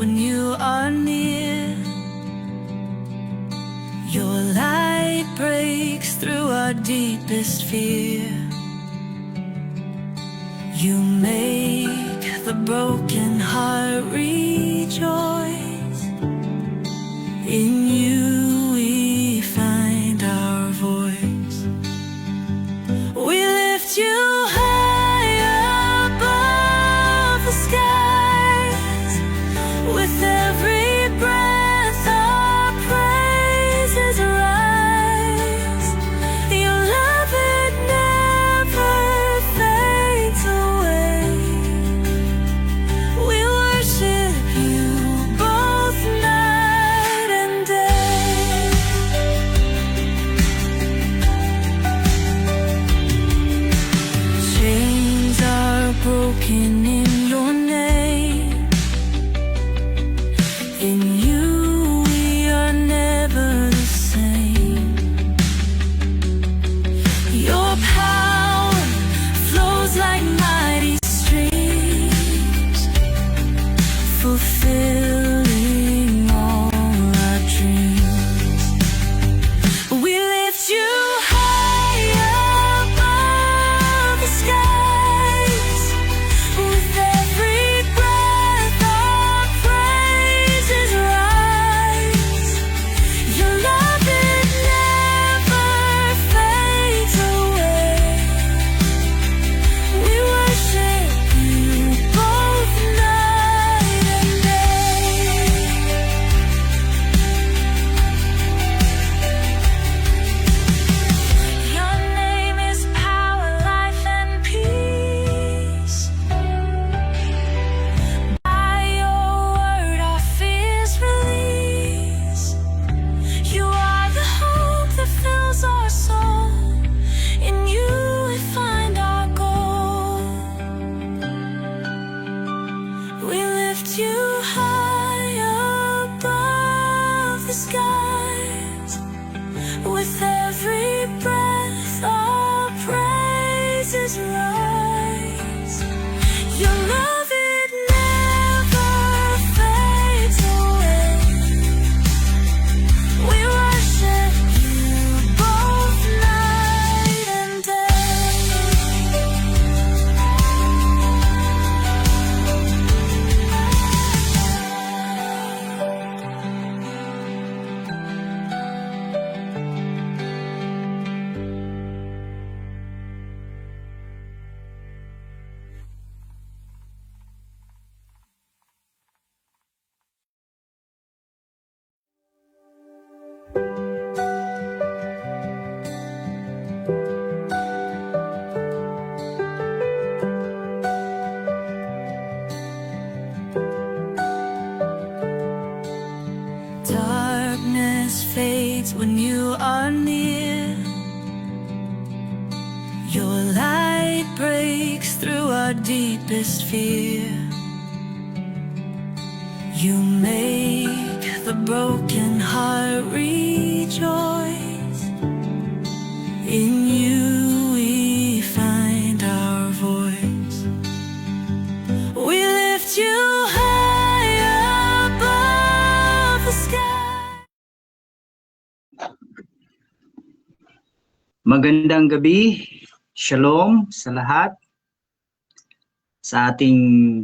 when you are near. Your light breaks through our deepest fear. You make the broken heart rejoice. In you we find our voice. We lift you high above the skies. With every breath our praises rise. Your love, it never fades away. We worship you both night and day. Chains are broken in your name. In you we are never the same. Your power flows like mighty streams, fulfilling all our dreams. We lift you high above the skies. With every breath our praises rise. Your love, it never fades away. We worship you both night and day. Your name is power, life, and peace. By your word our fears release. You are the hope that fills our soul. In you we find our goal. We lift you high above the skies. With every breath our praises rise. Your love, it never fades away. We worship you both night and day. Darkness fades when you are near. Your light breaks through our deepest fear. You make the broken heart rejoice. In you we find our voice. We lift you high above the sky. Magandang gabi, shalom sa lahat, sa ating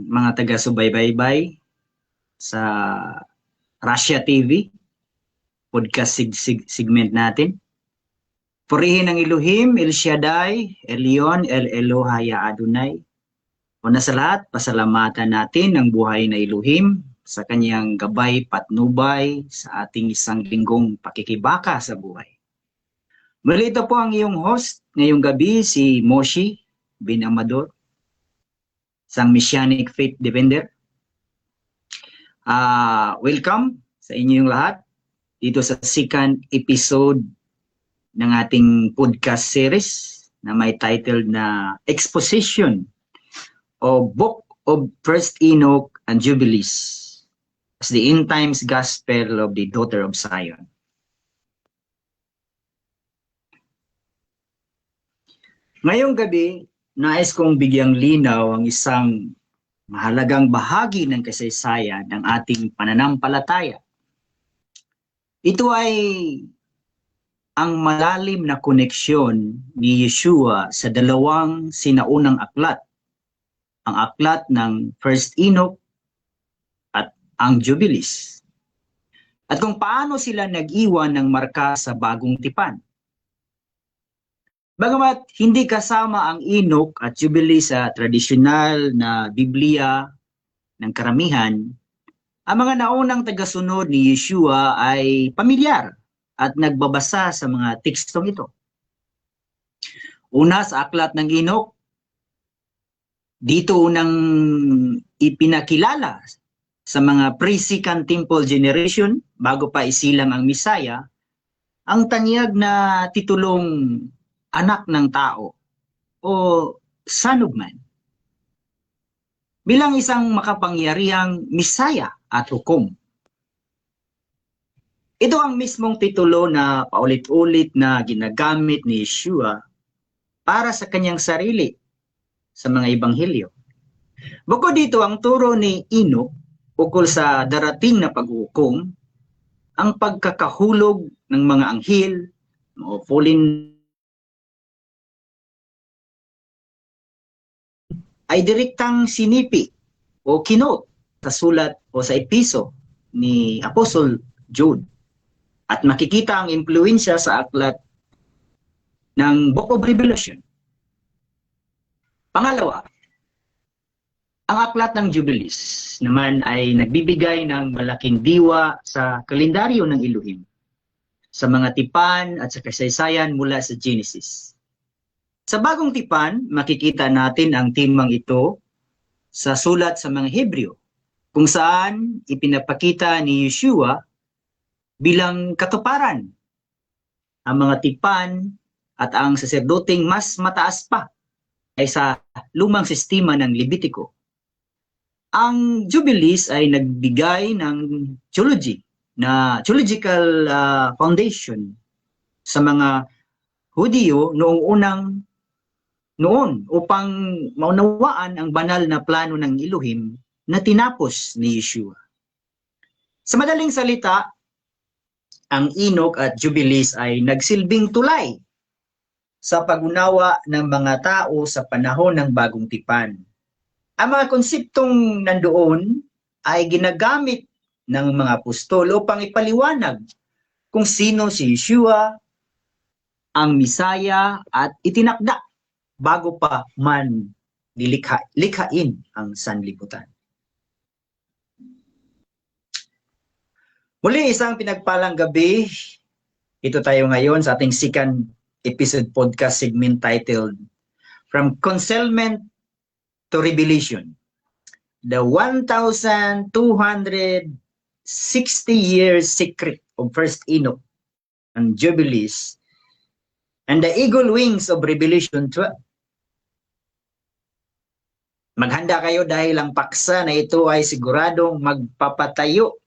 mga taga-subaybay sa Russia TV, podcast segment natin. Purihin ang Elohim, El Shaddai, Elyon, El Elohai Adonai. Una sa lahat, pasalamatan natin ang buhay na Elohim sa kanyang gabay patnubay sa ating isang linggong pakikibaka sa buhay. Muli ito po ang iyong host ngayong gabi, si Moshi bin Amador, isang Messianic Faith Defender. Welcome sa inyong lahat dito sa second episode ng ating podcast series na may title na Exposition of Book of First Enoch and Jubilees as the End Times Gospel of the Daughter of Zion. Ngayong gabi, nais kong bigyang linaw ang isang mahalagang bahagi ng kasaysayan ng ating pananampalataya. Ito ay ang malalim na koneksyon ni Yeshua sa dalawang sinaunang aklat, ang aklat ng First Enoch at ang Jubilees. At kung paano sila nag-iwan ng marka sa bagong tipan. Bagamat hindi kasama ang Enoch at Jubilees sa tradisyonal na Biblia ng karamihan, ang mga naunang tagasunod ni Yeshua ay pamilyar at nagbabasa sa mga tekstong ito. Una sa aklat ng Enoch, dito unang ipinakilala sa mga pre-Second Temple generation bago pa isilang ang Misaya, ang tanyag na titulong anak ng tao o son of man bilang isang makapangyarihang Misaya at hukom. Ito ang mismong titulo na paulit-ulit na ginagamit ni Yeshua para sa kanyang sarili sa mga ebanghelyo. Bukod dito, ang turo ni Enoch ukol sa darating na paghukom, ang pagkakahulog ng mga anghel o fallen ay direktang sinipi o kinote sa sulat o sa episo ni Apostle Jude. At makikita ang impluensya sa aklat ng Book of Revelation. Pangalawa, ang aklat ng Jubilees naman ay nagbibigay ng malaking diwa sa kalendaryo ng Elohim, sa mga tipan at sa kasaysayan mula sa Genesis. Sa bagong tipan, makikita natin ang timang ito sa sulat sa mga Hebreo, kung saan ipinapakita ni Yeshua bilang katuparan ang mga tipan at ang saserdoting mas mataas pa ay sa lumang sistema ng Levitico. Ang Jubilees ay nagbigay ng theological foundation sa mga Hudyo noon upang maunawaan ang banal na plano ng Elohim na tinapos ni Yeshua. Sa madaling salita, ang Enoch at Jubilees ay nagsilbing tulay sa pag-unawa ng mga tao sa panahon ng bagong tipan. Ang mga konseptong nandoon ay ginagamit ng mga apostol upang ipaliwanag kung sino si Yeshua, ang Misaya, at itinakda bago pa man likhain ang sanlibutan. Muli, isang pinagpalang gabi. Ito tayo ngayon sa ating second episode podcast segment titled From Concealment to Revelation, the 1,260 years secret of First Enoch and Jubilees, and the eagle wings of Revelation 12. Maghanda kayo dahil ang paksa na ito ay siguradong magpapatayo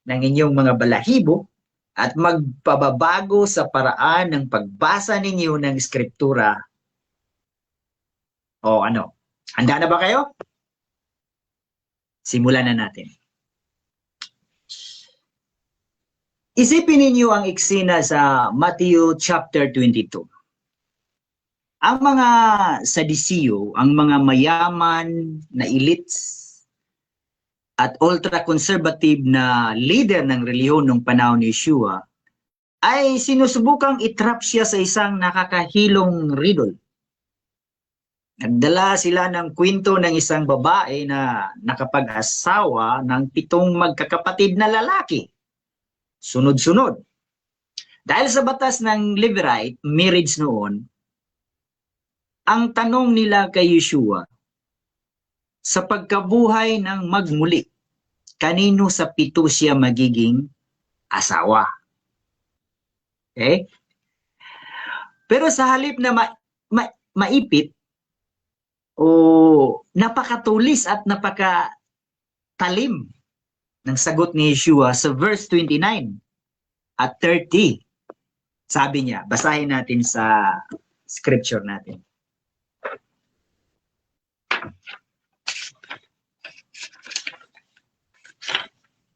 ng inyong mga balahibo at magpababago sa paraan ng pagbasa ninyo ng Skriptura. O ano? Handa na ba kayo? Simulan na natin. Isipin ninyo ang eksena sa Matthew chapter 22. Ang mga Sadiseo, ang mga mayaman na elites at ultra-conservative na leader ng reliyon ng panahon ni Yeshua ay sinusubukang itrap siya sa isang nakakahilong riddle. Nagdala sila ng kwento ng isang babae na nakapag-asawa ng 7 magkakapatid na lalaki. Sunod-sunod. Dahil sa batas ng Levirate, marriage noon, ang tanong nila kay Yeshua, sa pagkabuhay ng magmuli, kanino sa 7 siya magiging asawa? Okay? Pero sa halip na maipit, o napakatulis at napakatalim ng sagot ni Yeshua sa verse 29 at 30. Sabi niya, basahin natin sa scripture natin.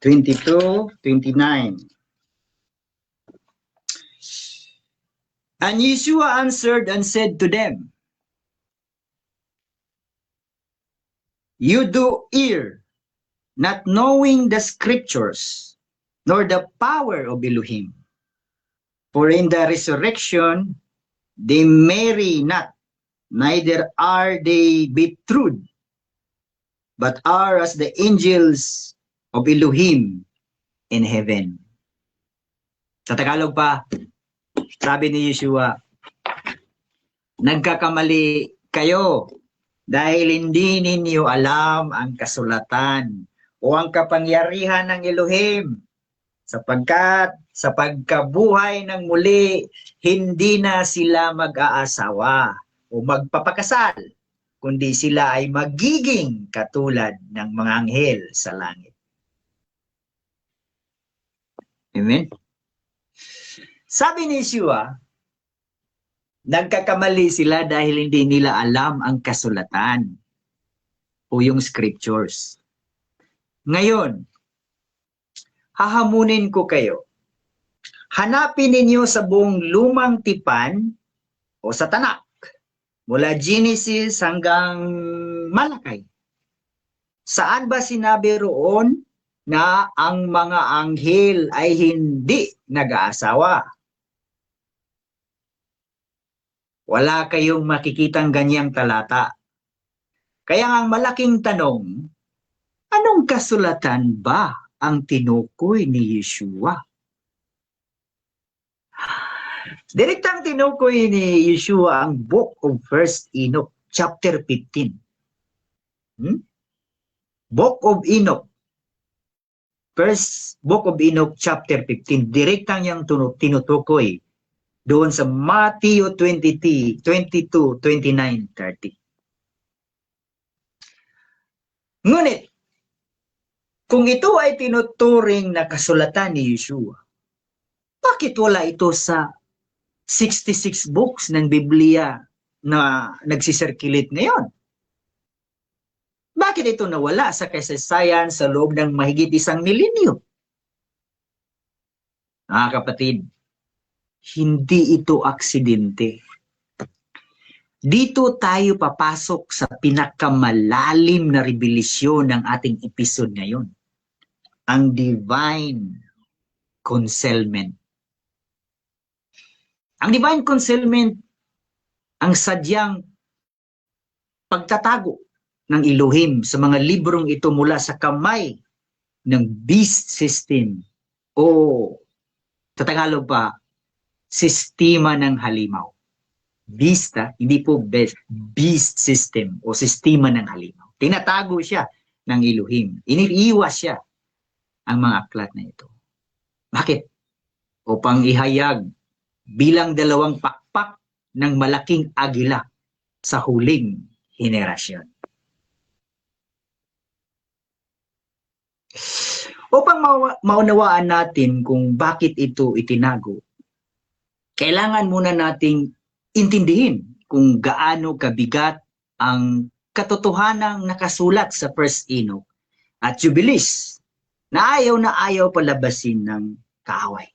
22:29. And Yeshua answered and said to them, You do err, not knowing the scriptures, nor the power of Elohim. For in the resurrection they marry not, neither are they betrothed, but are as the angels of Elohim in heaven. Sa Tagalog pa, sabi ni Yeshua, nagkakamali kayo dahil hindi ninyo alam ang kasulatan o ang kapangyarihan ng Elohim, sapagkat sa pagkabuhay ng muli, hindi na sila mag-aasawa o magpapakasal, kundi sila ay magiging katulad ng mga anghel sa langit. Amen? Sabi ni Yeshua, nagkakamali sila dahil hindi nila alam ang kasulatan o yung scriptures. Ngayon, hahamunin ko kayo. Hanapin ninyo sa buong lumang tipan o sa Tanak, mula Genesis hanggang Malakay. Saan ba sinabi roon na ang mga anghel ay hindi nag-aasawa? Wala kayong makikitang ganyang talata. Kaya ang malaking tanong, anong kasulatan ba ang tinukoy ni Yeshua? Direktang tinukoy ni Yeshua ang Book of 1 Enoch, chapter 15. Book of Enoch, Book of Enoch, chapter 15. Direktang yang tinutukoy doon sa Matthew 22, 29, 30. Ngunit, kung ito ay tinuturing na kasulatan ni Yeshua, bakit wala ito sa 66 books ng Biblia na nagsisirculate ngayon? Bakit ito nawala sa kasaysayan sa loob ng mahigit 1 milenyo? Mga kapatid, hindi ito aksidente. Dito tayo papasok sa pinakamalalim na revelasyon ng ating episode ngayon. Ang divine concealment. Ang divine concealment, ang sadyang pagtatago ng Elohim sa mga librong ito mula sa kamay ng beast system o sa Tagalog pa, sistema ng halimaw. Beast, hindi po beast system o sistema ng halimaw. Tinatago siya ng Elohim. Iniiwas siya ang mga aklat na ito. Bakit? Upang ihayag bilang 2 pakpak ng malaking agila sa huling henerasyon. Upang maunawaan natin kung bakit ito itinago, kailangan muna nating intindihin kung gaano kabigat ang katotohanang nakasulat sa 1 Enoch at Jubilees na ayaw palabasin ng kaaway.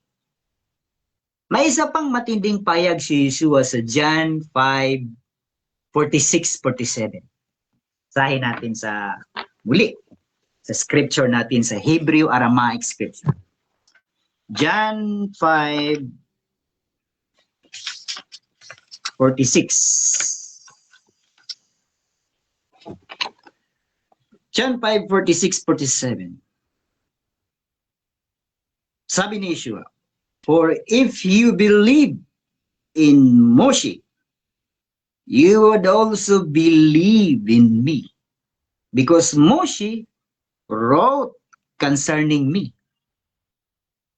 May isa pang matinding payag si Yeshua sa John 5:46-47. Sahin natin sa muli, sa scripture natin sa Hebrew Aramaic scripture. John 5:46. John 5:46-47. Sabi ni Yeshua, For if you believe in Moshe, you would also believe in me, because Moshe wrote concerning me.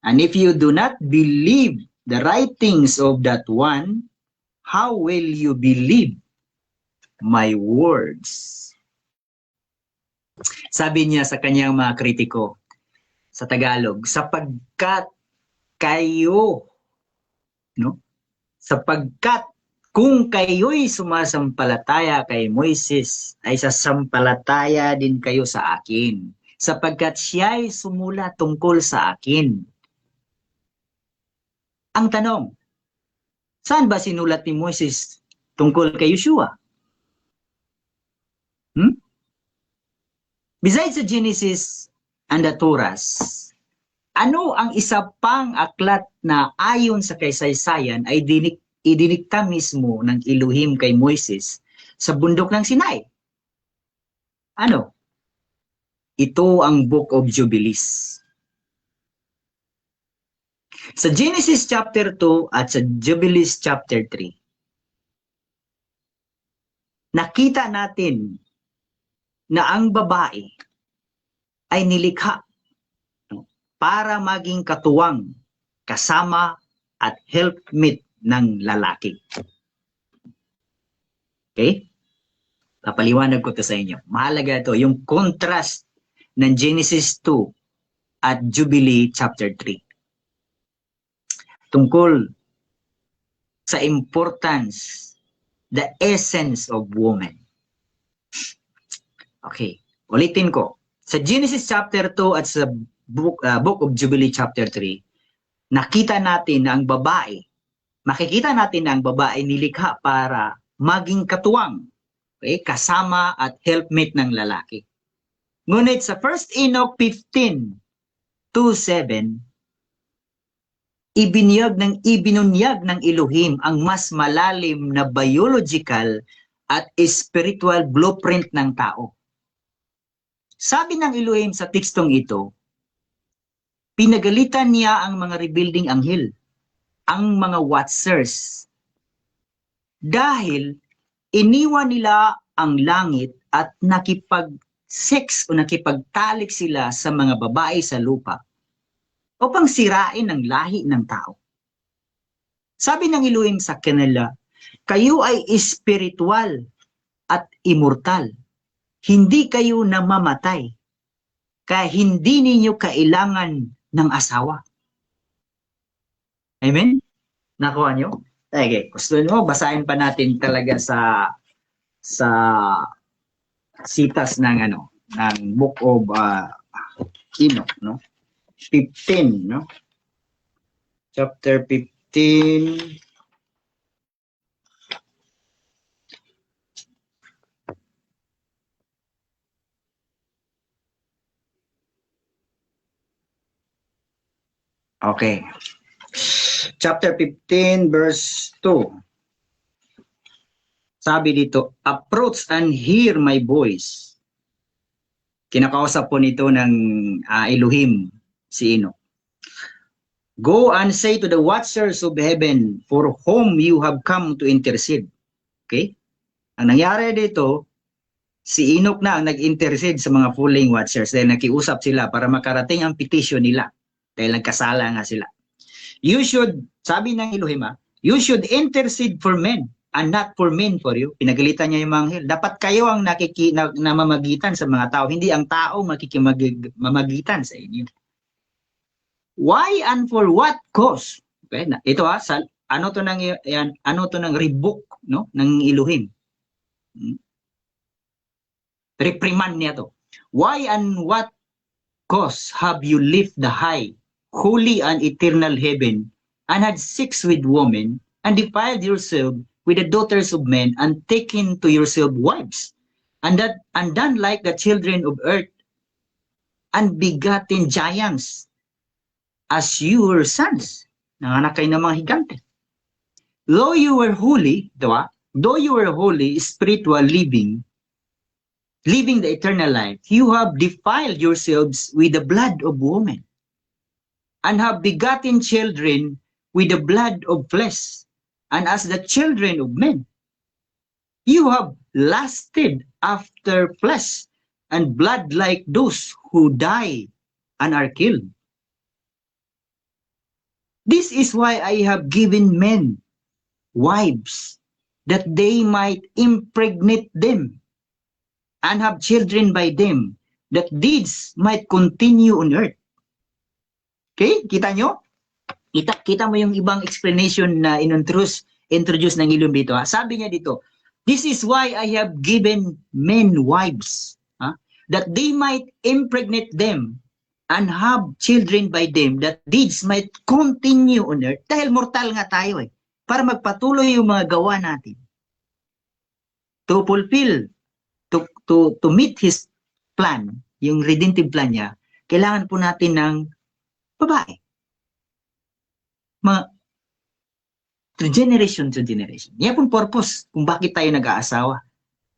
And if you do not believe the writings of that one, how will you believe my words? Sabi niya sa kanyang mga kritiko sa Tagalog, sapagkat kayo, no? Sapagkat kung kayo'y sumasampalataya kay Moises, ay sasampalataya din kayo sa akin. sapagkat siya'y sumula tungkol sa akin. Ang tanong, saan ba sinulat ni Moses tungkol kay Yeshua? Besides the Genesis and the Torah, ano ang isa pang aklat na ayon sa kaysaysayan ay idinikta mismo ng Elohim kay Moises sa bundok ng Sinai? Ano? Ito ang Book of Jubilees. Sa Genesis chapter 2 at sa Jubilees chapter 3, nakita natin na ang babae ay nilikha para maging katuwang, kasama at helpmate ng lalaki. Okay? Papaliwanag ko to sa inyo. Mahalaga ito, yung contrast ng Genesis 2 at Jubilee chapter 3. Tungkol sa importance, the essence of woman. Okay, ulitin ko. Sa Genesis chapter 2 at sa Book of Jubilee chapter 3, nakita natin na ang babae, makikita natin na ang babae nilikha para maging katuwang, okay, kasama at helpmate ng lalaki. Ngunit sa 1 Enoch 15:2-7, ibinunyag ng Elohim ang mas malalim na biological at spiritual blueprint ng tao. Sabi ng Elohim sa tekstong ito, pinagalitan niya ang mga rebuilding anghel, ang mga watchers, dahil iniwan nila ang langit at nakipag-sex o nakipagtalik sila sa mga babae sa lupa upang sirain ang lahi ng tao. Sabi ng Elohim sa kanila, kayo ay espiritual at immortal. Hindi kayo namamatay, kaya hindi ninyo kailangan ng asawa. Amen? Nakuha nyo? Okay, gusto nyo, basahin pa natin talaga sa sitas ng ng Book of Enoch, no? 15, no? Chapter 15. Okay. Chapter 15, verse 2. Sabi dito, approach and hear my voice. Kinakausap po nito ng Elohim, si Enoch. Go and say to the watchers of heaven for whom you have come to intercede. Okay? Ang nangyari dito, si Enoch na ang nag-intercede sa mga fooling watchers dahil nakiusap sila para makarating ang petition nila. Dahil nagkasala nga sila. You should, sabi ng Elohim, you should intercede for men and not for men for you. Pinagalitan niya yung mga anghel. Dapat kayo ang namamagitan sa mga tao, hindi ang tao makikimamagitan sa inyo. Why and for what cause? Okay, ito ano to ng rebuke, no, ng Elohim. Reprimand niya to. Why and what cause have you left the high, holy and eternal heaven, and had sex with women, and defiled yourself with the daughters of men, and taken to yourself wives, and done like the children of earth, and begotten giants, as you were sons? Nanganak kayo ng mga higante. Though you were holy, spiritual living the eternal life, you have defiled yourselves with the blood of women, and have begotten children with the blood of flesh, and as the children of men. You have lusted after flesh and blood like those who die and are killed. This is why I have given men wives, that they might impregnate them and have children by them, that deeds might continue on earth. Okay? Kita nyo? Kita mo yung ibang explanation na introduce ng Elohim dito. Sabi niya dito, this is why I have given men wives. that they might impregnate them and have children by them, that deeds might continue on earth. Dahil mortal nga tayo eh. Para magpatuloy yung mga gawa natin. To fulfill, to meet His plan, yung redemptive plan niya, kailangan po natin ng babae. Generation to generation. Yan pong purpose kung bakit tayo nag-aasawa.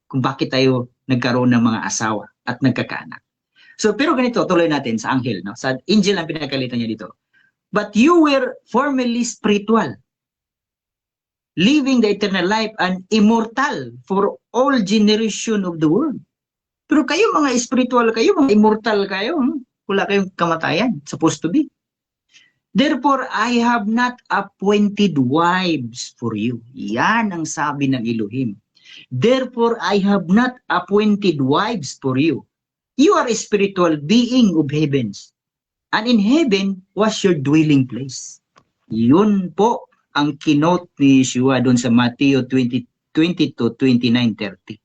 Kung bakit tayo nagkaroon ng mga asawa at nagkakaanak. So, pero ganito, tuloy natin sa anghel, no? Sa angel ang pinakalitan niya dito. But you were formerly spiritual, living the eternal life and immortal for all generation of the world. Pero kayo mga spiritual kayo, mga immortal kayo, wala kayong kamatayan, supposed to be. Therefore, I have not appointed wives for you. Yan ang sabi ng Elohim. Therefore, I have not appointed wives for you. You are a spiritual being of heavens. And in heaven was your dwelling place. Yun po ang kinote ni Yeshua doon sa Matthew 20 to 29:30.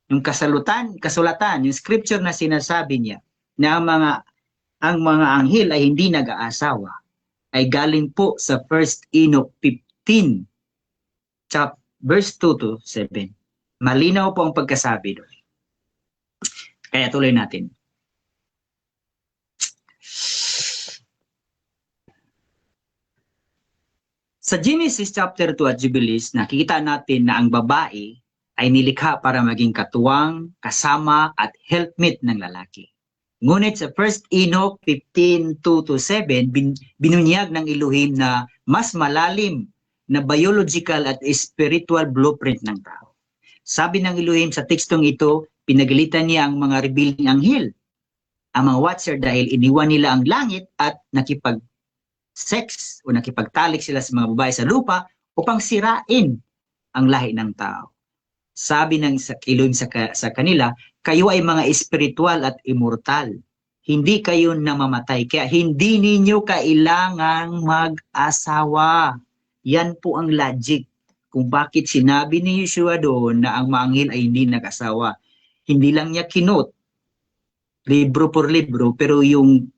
Yung kasulatan, yung scripture na sinasabi niya na ang mga anghel ay hindi nag-aasawa ay galing po sa 1 Enoch 15, verse 2 to 7. Malinaw po ang pagkasabi doon. Kaya tuloy natin. Sa Genesis chapter 2 at Jubilees, nakikita natin na ang babae ay nilikha para maging katuwang, kasama at helpmate ng lalaki. Ngunit sa 1 Enoch 15:2 to 7, binunyag ng Elohim na mas malalim na biological at spiritual blueprint ng tao. Sabi ng Elohim sa tekstong ito, pinagalitan niya ang mga rebelling anghel, ang mga watcher dahil iniwan nila ang langit at nakipag-sex o nakipagtalik sila sa mga babae sa lupa upang sirain ang lahi ng tao. Sabi ng Elohim sa kanila, kayo ay mga espiritual at immortal. Hindi kayo namamatay. Kaya hindi ninyo kailangang mag-asawa. Yan po ang logic kung bakit sinabi ni Yeshua doon na ang mga anghel ay hindi nag-asawa. Hindi lang niya kinot, libro por libro, pero yung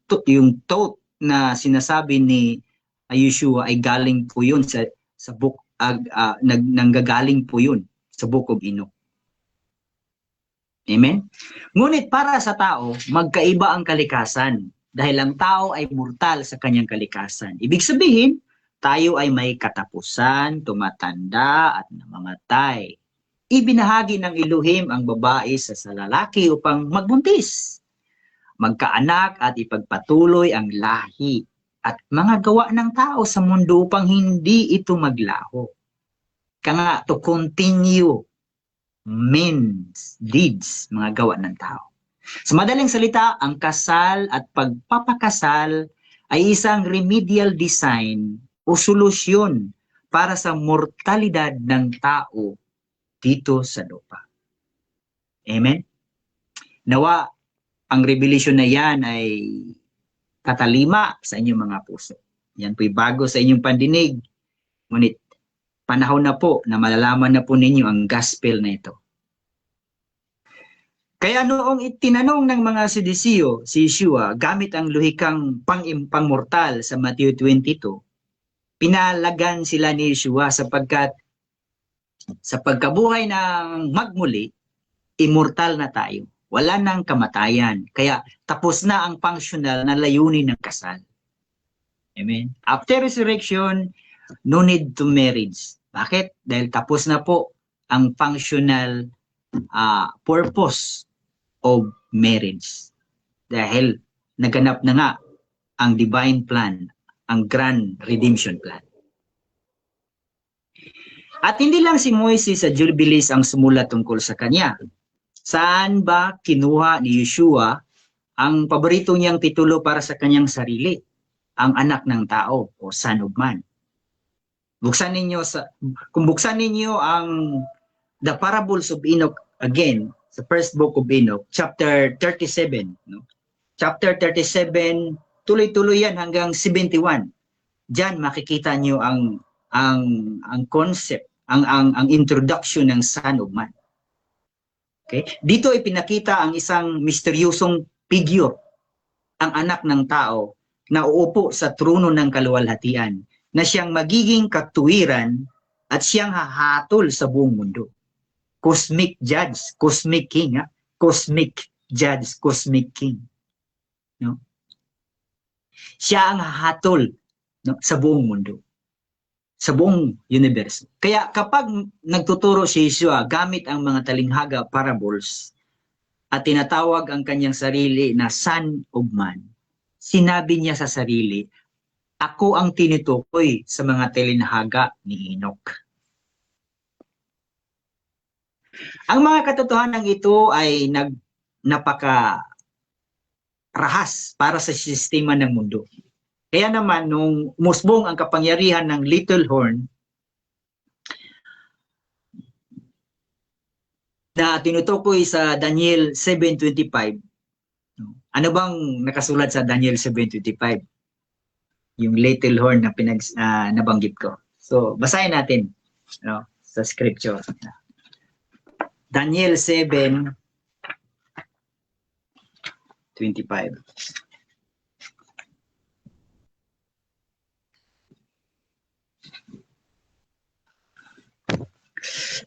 thought na sinasabi ni Yeshua ay galing po yun sa book, nanggagaling po yun sa Book of Enoch. Amen? Ngunit para sa tao, magkaiba ang kalikasan dahil ang tao ay mortal sa kanyang kalikasan. Ibig sabihin, tayo ay may katapusan, tumatanda at namamatay. Ibinahagi ng Elohim ang babae sa lalaki upang magbuntis, magkaanak at ipagpatuloy ang lahi at mga gawa ng tao sa mundo upang hindi ito maglaho. Kaya to continue means, deeds, mga gawa ng tao. Sa madaling salita, ang kasal at pagpapakasal ay isang remedial design o solusyon para sa mortalidad ng tao dito sa lupa. Amen? Nawa, ang revelation na yan ay katalima sa inyong mga puso. Yan po'y bago sa inyong pandinig. Ngunit, panahon na po na malalaman na po ninyo ang gospel na ito. Kaya noong itinanong ng mga Sedisyo si Yeshua gamit ang luhikang pangmortal sa Matthew 22, pinalagan sila ni Yeshua sapagkat sa pagkabuhay ng magmuli, immortal na tayo. Wala nang kamatayan. Kaya tapos na ang functional na layunin ng kasal. Amen. After resurrection, no need to marriage. Bakit? Dahil tapos na po ang functional purpose of marriage. Dahil naganap na nga ang divine plan, ang grand redemption plan. At hindi lang si Moises sa Jubilees ang sumulat tungkol sa kanya. Saan ba kinuha ni Yeshua ang paborito niyang titulo para sa kanyang sarili? Ang anak ng tao o Son of Man. Kung buksan ninyo ang The Parables of Enoch again, sa first book of Enoch, chapter 37. No? Chapter 37, tuloy-tuloy yan hanggang 71. Diyan makikita nyo ang concept, ang introduction ng Son of Man. Okay? Dito ipinakita ang isang misteryosong figure, ang anak ng tao na uupo sa trono ng kaluwalhatian, na siyang magiging katuwiran at siyang hahatol sa buong mundo. Cosmic Judge, Cosmic King, ha? Cosmic Judge, Cosmic King. No? Siya ang hahatol, no, sa buong mundo, sa buong universo. Kaya kapag nagtuturo si Yeshua gamit ang mga talinghaga, parables, at tinatawag ang kanyang sarili na Son of Man, sinabi niya sa sarili, ako ang tinutukoy sa mga talinghaga ni Enoch. Ang mga katotohanan ito ay napakarahas para sa sistema ng mundo. Kaya naman, nung umusbong ang kapangyarihan ng little horn, na tinutukoy sa Daniel 7:25, ano bang nakasulat sa Daniel 7:25? Yung little horn na nabanggit ko. So, basahin natin, no, sa scripture. Daniel 7:25.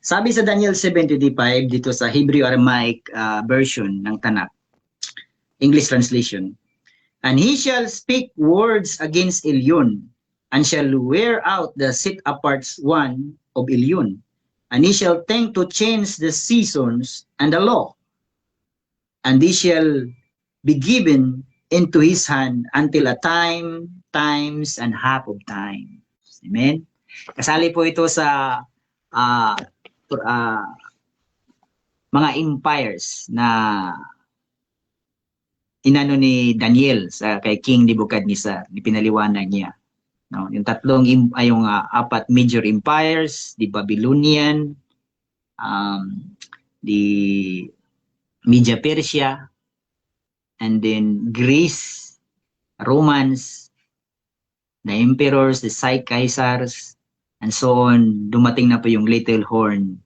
Sabi sa Daniel 7:25 dito sa Hebrew Aramaic version ng Tanakh, English translation, and he shall speak words against Elyon, and shall wear out the set apart one of Elyon, and he shall think to change the seasons and the law, and he shall be given into his hand until a time, times, and half of time. Amen? Kasali po ito sa mga empires na inano ni Daniel sa kay King Nebuchadnezzar, pinaliwanag niya. No, yung tatlong yung apat major empires, the Babylonian, the Media Persia, and then Greece, Romans, the emperors, the Caesars, and so on. Dumating na po yung little horn,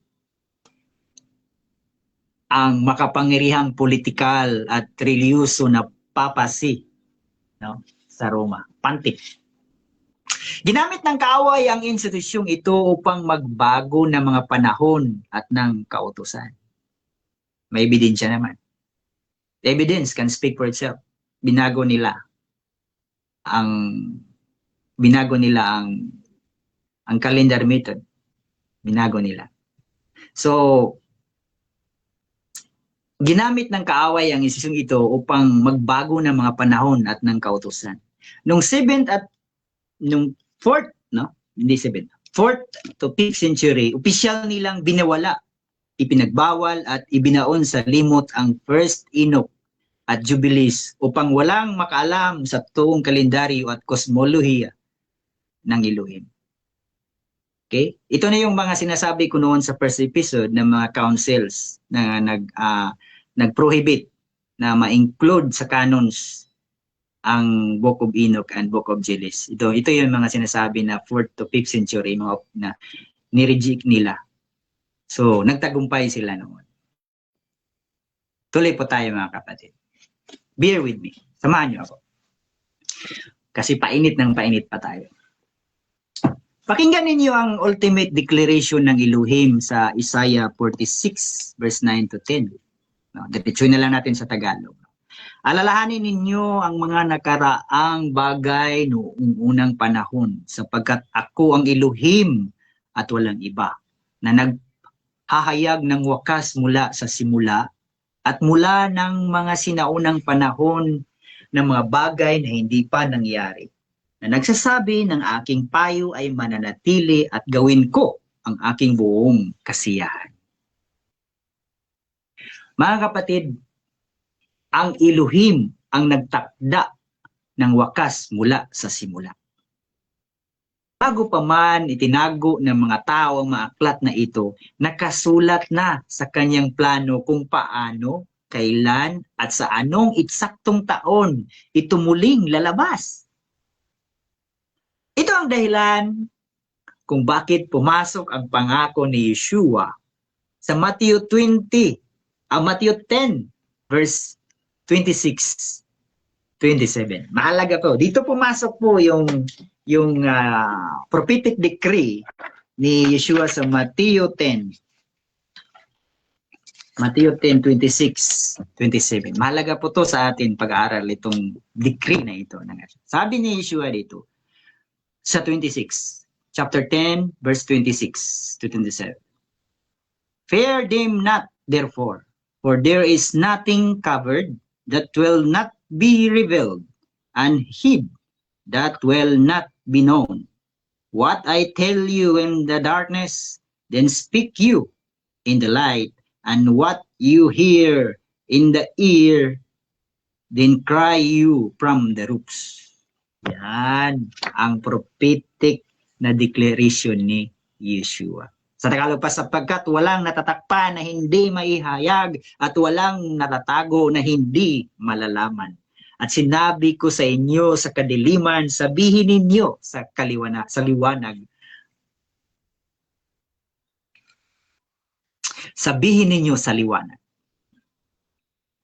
ang makapangyarihang politikal at religyoso na papasi, no, sa Roma, Pontiff. Ginamit ng kaaway ang institusyong ito upang magbago ng mga panahon at ng kautusan. May ebidensya naman. The evidence can speak for itself. Binago nila ang calendar method. Binago nila. So, ginamit ng kaaway ang institusyong ito upang magbago ng mga panahon at ng kautusan. Nung 7th at nung 4th, no? Hindi 7th. 4th to 5th century, opisyal nilang binawala, ipinagbawal at ibinaon sa limot ang first Enoch at Jubilees upang walang makaalam sa tuong kalendaryo at kosmolohiya ng Elohim. Okay? Ito na yung mga sinasabi ko noon sa first episode ng mga councils na nag-prohibit na ma-include sa canons ang Book of Enoch and Book of Jubilees. Ito yung mga sinasabi na 4th to 5th century mga na nireject nila. So, nagtagumpay sila noon. Tuloy po tayo mga kapatid. Bear with me. Samahan niyo ako. Kasi painit pa tayo. Pakinggan ninyo ang ultimate declaration ng Elohim sa Isaiah 46 verse 9 to 10. No, diretso na lang natin sa Tagalog. Alalahanin ninyo ang mga nakaraang bagay noong unang panahon, sapagkat ako ang Elohim at walang iba, na naghahayag ng wakas mula sa simula at mula ng mga sinaunang panahon ng mga bagay na hindi pa nangyari, na nagsasabi ng aking payo ay mananatili at gawin ko ang aking buong kasiyahan. Mga kapatid, ang Elohim ang nagtakda ng wakas mula sa simula. Bago pa man itinago ng mga tao ang mga aklat na ito, nakasulat na sa kanyang plano kung paano, kailan, at sa anong eksaktong taon ito muling lalabas. Ito ang dahilan kung bakit pumasok ang pangako ni Yeshua sa Matthew 20 Matthew 10, verse 26, 27. Mahalaga po. Dito pumasok po yung prophetic decree ni Yeshua sa Matthew 10. Matthew 10, 26, 27. Mahalaga po to sa atin pag-aaral itong decree na ito. Sabi ni Yeshua dito sa 26, chapter 10, verse 26 to 27. Fear them not, therefore, for there is nothing covered that will not be revealed, and hid that will not be known. What I tell you in the darkness, then speak you in the light, and what you hear in the ear, then cry you from the roofs. Yan ang prophetic na declaration ni Yeshua. Sa Tagalog pa, sapagkat walang natatakpan na hindi maihayag at walang natatago na hindi malalaman. At sinabi ko sa inyo sa kadiliman, sabihin ninyo sa liwanag. Sabihin ninyo sa liwanag.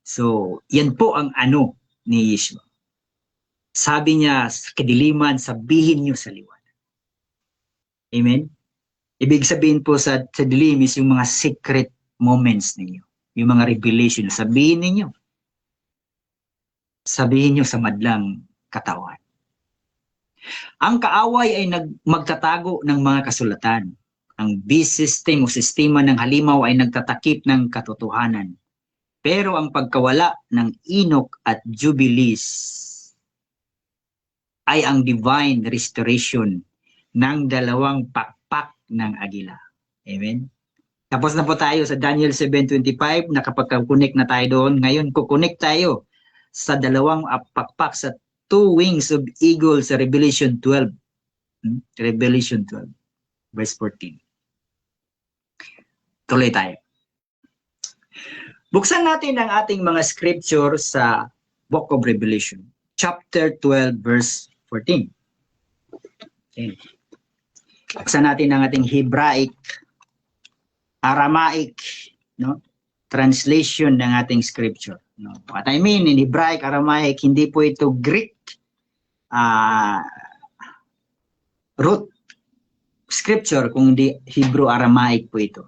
So, yan po ang ano ni Yeshua. Sabi niya sa kadiliman, sabihin niyo sa liwanag. Amen? Ibig sabihin po sa dilim is yung mga secret moments ninyo. Yung mga revelation. Sabihin ninyo. Sabihin niyo sa madlang katawan. Ang kaaway ay magtatago ng mga kasulatan. Ang B-system o sistema ng halimaw ay nagtatakip ng katotohanan. Pero ang pagkawala ng Enoch at Jubilees ay ang divine restoration ng dalawang pakpak ng agila. Amen? Tapos na po tayo sa Daniel 7:25, nakapag-connect na tayo doon. Ngayon, kukonect tayo sa dalawang pakpak sa two wings of eagle sa Revelation 12. Revelation 12, verse 14. Tuloy tayo. Buksan natin ang ating mga scripture sa Book of Revelation, chapter 12, verse 14. Okay. Buksan natin ang ating Hebraic, Aramaic, no, translation ng ating scripture. No? What I mean in Hebraic, Aramaic, hindi po ito Greek root scripture, kundi Hebrew Aramaic po ito.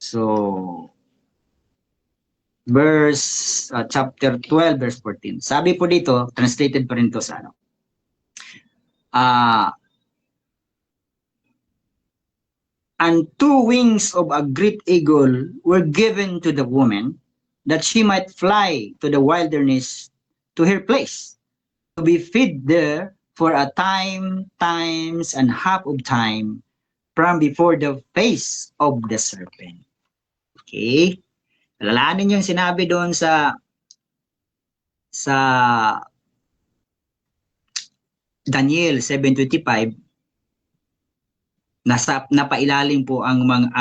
So, chapter 12, verse 14. Sabi po dito, translated pa rin ito sa ano. And two wings of a great eagle were given to the woman, that she might fly to the wilderness to her place, to be fed there for a time, times, and half of time, from before the face of the serpent. Okay? Alalahanin yung sinabi doon sa Daniel 7:25, napailalim po ang mga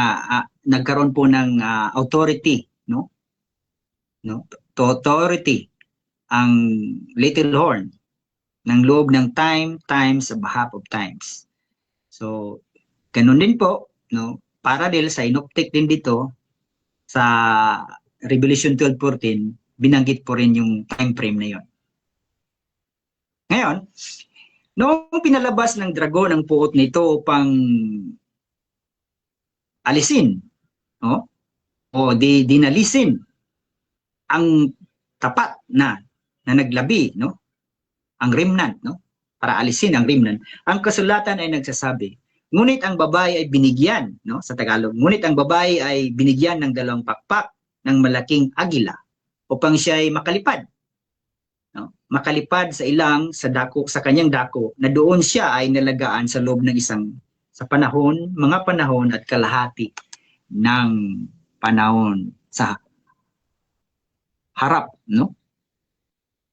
nagkaroon po ng authority, no? Authority ang little horn ng loob ng time, times, of half of times. So, ganun din po, no? Parallel sa synoptic din dito sa Revelation 12:14, binanggit po rin yung time frame na yon. Ngayon, noong pinalabas ng dragon ang puot nito upang alisin, no? O dinalisin ang tapat na naglabi, no? Ang remnant, no? Para alisin ang remnant. Ang kasulatan ay nagsasabi, ngunit ang babae ay binigyan, no? Sa Tagalog, ngunit ang babae ay binigyan ng dalawang pakpak ng malaking agila upang siya ay makalipad. No? Makalipad sa sa kanyang dako, na doon siya ay nalagaan sa loob ng mga panahon at kalahati ng panahon sa harap, no?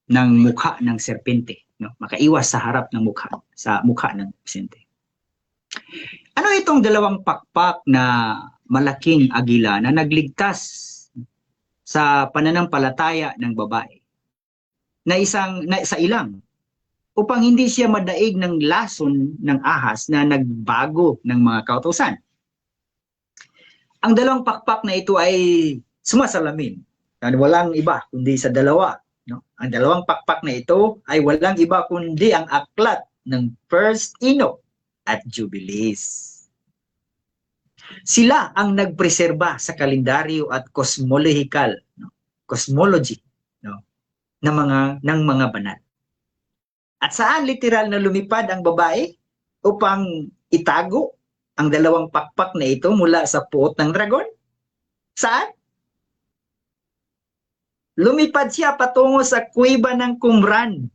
Ng mukha ng serpente, no? Makaiwas sa harap ng mukha ng serpente. Ano itong dalawang pakpak na malaking agila na nagligtas sa pananampalataya ng babae sa ilang upang hindi siya madaig ng lason ng ahas na nagbago ng mga kautusan? Ang dalawang pakpak na ito ay sumasalamin. At walang iba kundi sa dalawa. No? Ang dalawang pakpak na ito ay walang iba kundi ang aklat ng First Enoch at Jubilees. Sila ang nagpreserba sa kalendaryo at cosmology ng mga banal. At saan literal na lumipad ang babae upang itago ang dalawang pakpak na ito mula sa puot ng dragon? Saan? Lumipad siya patungo sa kuweba ng Qumran.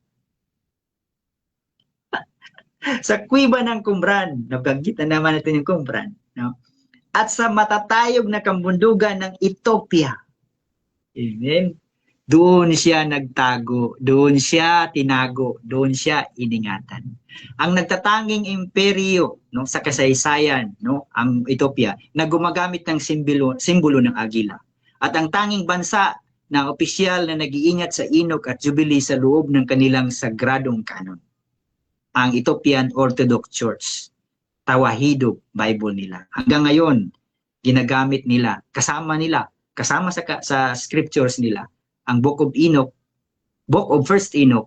Sa kuweba ng Qumran. Nabanggit na naman natin yung Qumran. No? At sa matatayog na kambundugan ng Ethiopia. Amen. Doon siya nagtago, doon siya tinago, doon siya iningatan. Ang nagtatanging imperyo no, sa kasaysayan, no, ang Ethiopia, na gumagamit ng simbolo ng agila. At ang tanging bansa na opisyal na nag-iingat sa Enoch at Jubilee sa loob ng kanilang sagradong kanon. Ang Ethiopian Orthodox Church. Tawahido Bible nila. Hanggang ngayon, ginagamit nila, kasama sa scriptures nila, ang Book of Enoch, Book of First Enoch,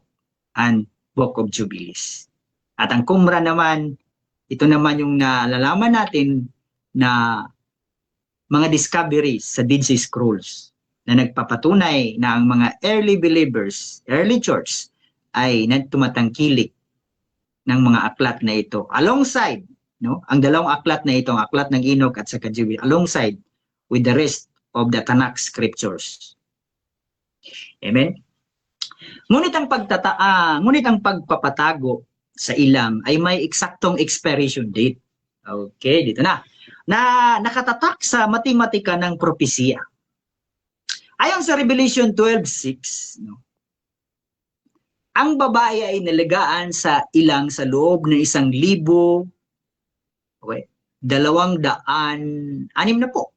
and Book of Jubilees. At ang Qumran naman, ito naman yung nalalaman natin na mga discoveries sa Dead Sea Scrolls na nagpapatunay na ang mga early believers, early church, ay tumatangkilik ng mga aklat na ito. Alongside, no, ang dalawang aklat na ito, ang aklat ng Enoch at sa Jubilee, alongside with the rest of the Tanakh scriptures. Amen? Ngunit ang pagpapatago sa ilang ay may eksaktong expiration date. Okay, dito na. Nakatatak sa matematika ng propesya. Ayon sa Revelation 12:6, no, ang babae ay nalagaan sa ilang sa loob ng 1,000, okay, 206 na po.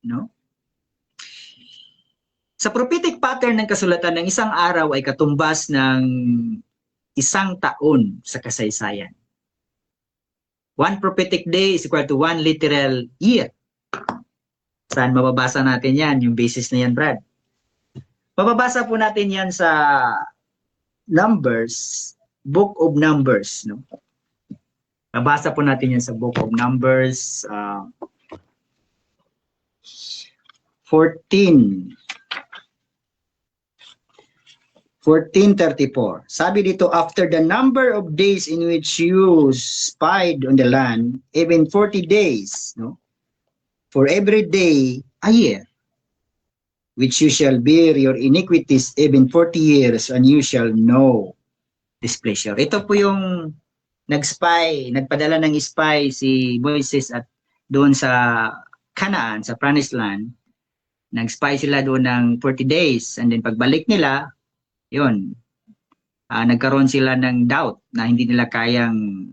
No? Sa prophetic pattern ng kasulatan ng isang araw ay katumbas ng 1 taon sa kasaysayan. 1 prophetic day is equal to 1 literal year. Saan mababasa natin yan? Yung basis na yan, Brad. Mababasa po natin yan sa Numbers, Book of Numbers. No? Mabasa po natin yan sa Book of Numbers 14:34. Sabi dito, after the number of days in which you spied on the land, even 40 days, no? For every day, a year, which you shall bear your iniquities, even 40 years, and you shall know displeasure. Ito po yung nagpadala ng spy si Moises at doon sa Canaan, sa Promised Land. Nag-spy sila doon ng 40 days, and then pagbalik nila, yun, nagkaroon sila ng doubt na hindi nila kayang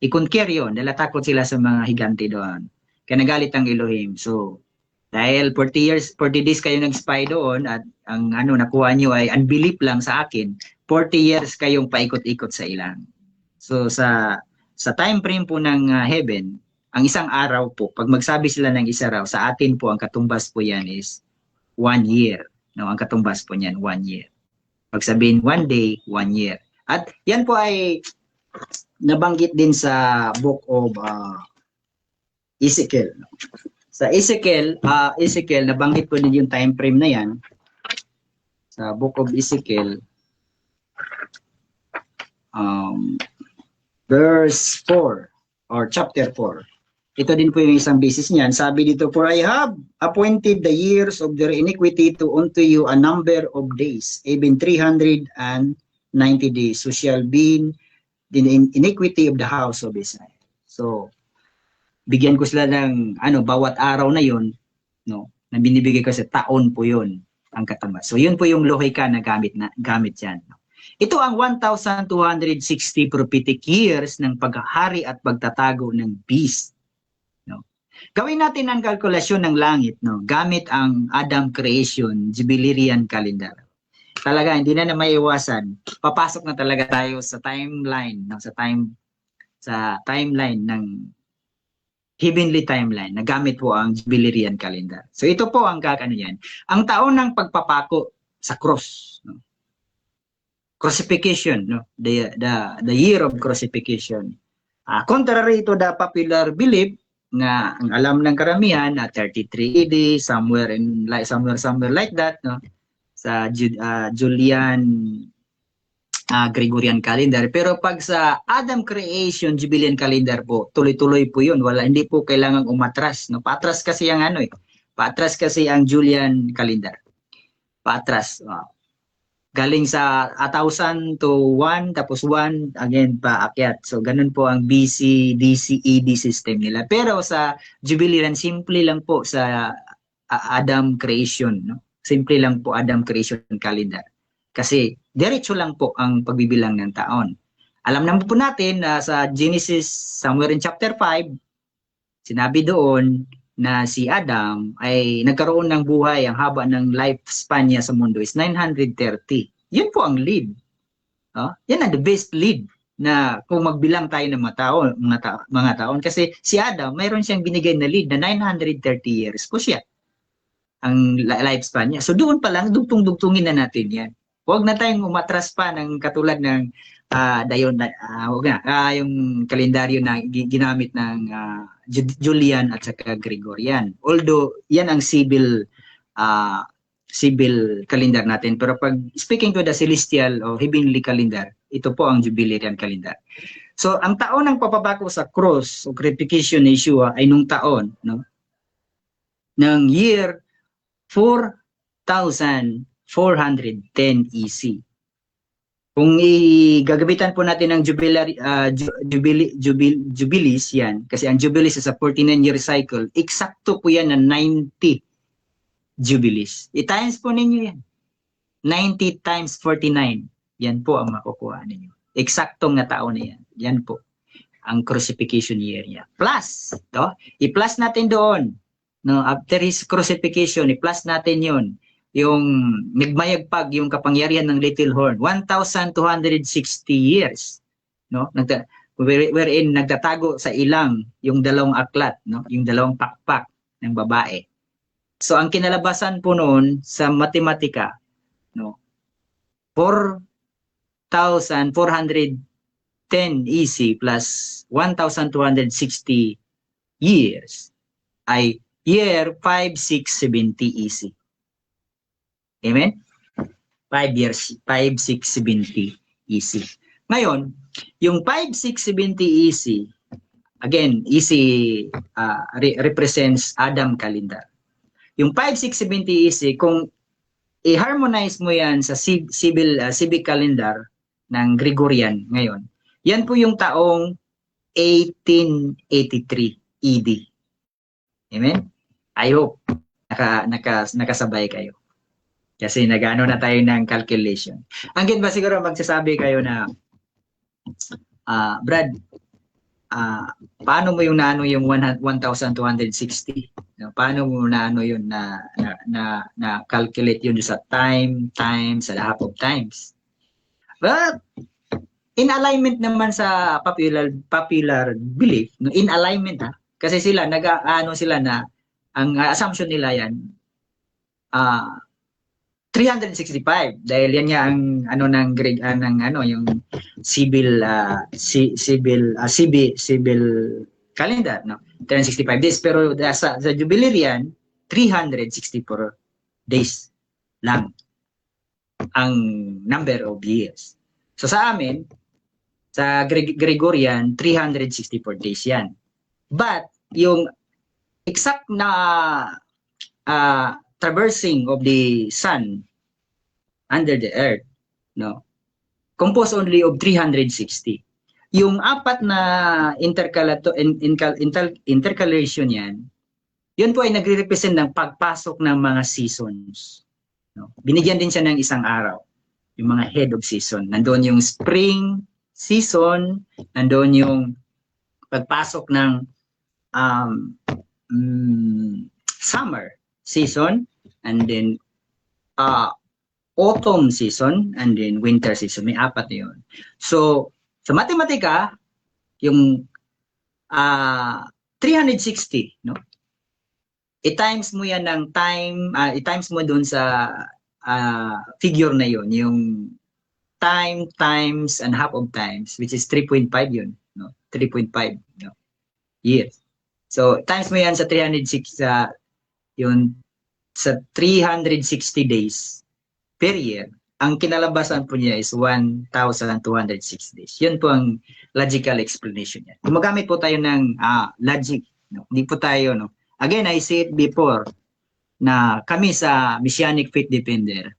i-conquer yun. Dahil takot sila sa mga higante doon. Kaya nagalit ang Elohim. So, dahil 40 days kayo nag-spy doon at ang nakuha nyo ay unbelief lang sa akin, 40 years kayong paikot-ikot sa ilang. So, sa time frame po ng heaven, ang isang araw po, pag magsabi sila ng isa raw, sa atin po, ang katumbas po yan is 1 year. No, ang katumbas po niyan, 1 year. Pag sabihin 1 day, 1 year. At yan po ay nabanggit din sa Book of Ezekiel. Sa Ezekiel, nabanggit po din yung time frame na yan. Sa Book of Ezekiel, verse 4 or chapter 4. Ito din po yung isang basis niyan. Sabi dito, for I have appointed the years of their iniquity to unto you a number of days, even 390 days, so shall be the iniquity of the house of Israel. So, bigyan ko sila ng bawat araw na yun, no, na binibigay ko sa taon po yun ang katumbas. So, yun po yung lohika na gamit yan. No? Ito ang 1,260 prophetic years ng paghahari at pagtatago ng beast. Gawin natin ang kalkulasyon ng langit, no, gamit ang Adam creation Jubilerian calendar. Talaga hindi na maiiwasan. Papasok na talaga tayo sa timeline, no, sa timeline ng heavenly timeline, nagamit po ang Jubilarian calendar. So ito po ang kakano yan. Ang taon ng pagpapako sa cross, no? Crucifixion, no? The year of crucifixion. Contrary to the popular belief na ang alam ng karamihan na 33 AD, somewhere like that, no? Sa Julian Gregorian calendar. Pero pag sa Adam creation Jubilean calendar po, tuloy-tuloy po 'yun. Hindi po kailangang umatras, no? Paatras kasi ang Paatras kasi ang Julian calendar. Paatras. Galing sa 1,000 to 1, tapos 1 again paakyat. So ganun po ang BC, DC, AD system nila. Pero sa Jubilean simple lang po sa Adam creation, no? Simple lang po Adam creation calendar. Kasi diretso lang po ang pagbibilang ng taon. Alam naman po natin na sa Genesis, somewhere in chapter 5, sinabi doon na si Adam ay nagkaroon ng buhay, ang haba ng lifespan niya sa mundo is 930. Yun po ang lead. Yan ang the best lead na kung magbilang tayo ng mga taon. Kasi si Adam, mayroon siyang binigay na lead na 930 years po siya ang lifespan niya. So doon pa lang, dugtong-dugtungin na natin yan. Huwag na tayong umatras pa ng katulad ng yung kalendaryo na ginamit ng Julian at saka Gregorian. Although yan ang civil calendar natin. Pero pag speaking to the celestial o heavenly calendar, ito po ang Jubilarian calendar. So ang taon ng papabako sa cross o crucifixion ni Yeshua ay nung taon, no? Ng year 4,410 EC. Kung gagabitan po natin ng jubilees yan, kasi ang jubilees is a 49-year cycle, eksakto po yan na 90 jubilees. I-times po ninyo yan. 90 times 49. Yan po ang makukuha ninyo. Eksaktong na taon na yan. Yan po ang crucifixion year niya. Plus, i-plus natin doon. No, after his crucifixion, i-plus natin yun. Yung nagmayagpag, yung kapangyarihan ng little horn, 1,260 years. No? Wherein nagtatago sa ilang yung dalawang aklat, no? Yung dalawang pakpak ng babae. So ang kinalabasan po noon sa matematika, no? 4,410 EC plus 1,260 years ay year 5670 EC. Amen? 5670 EC. Ngayon, yung 5670 EC, again, EC represents Adam calendar. Yung 5670 EC, kung i-harmonize mo yan sa civic calendar ng Gregorian ngayon, yan po yung taong 1883 ED. Amen? I hope nakasabay kayo. Kasi nag-ano na tayo ng calculation. Hanggang ba siguro magsasabi kayo na, Brad, paano mo yung naano yung 1,260? Paano mo naano yun na calculate yun sa time, times, sa half of times? But, in alignment naman sa popular belief, no, in alignment kasi sila sila na ang assumption nila yan 365 dahil yan nga ang yung civil calendar, no, 365 days, pero sa Jubilarian 364 days lang ang number of years. So sa amin sa Gregorian 364 days yan. But yung exact na traversing of the sun under the earth, no, composed only of 360. Yung apat na intercalation yan, yun po ay nagre-represent ng pagpasok ng mga seasons. No? Binigyan din siya ng isang araw, yung mga head of season. Nandoon yung spring season, nandoon yung pagpasok ng summer season, and then autumn season, and then winter season. May apat na yun. So, sa matematika, yung 360, no? I-times mo yan ng time, i-times mo doon sa figure na yon, yung time times and half of times, which is 3.5 yun, no? 3.5, no? Years. So, times mo yan sa 360, yun, sa 360 days per year, ang kinalabasan po niya is 1,206 days. Yun po ang logical explanation niya. Gumagamit po tayo ng logic, no? Hindi po tayo, no? Again, I said before na kami sa Messianic Faith Defender,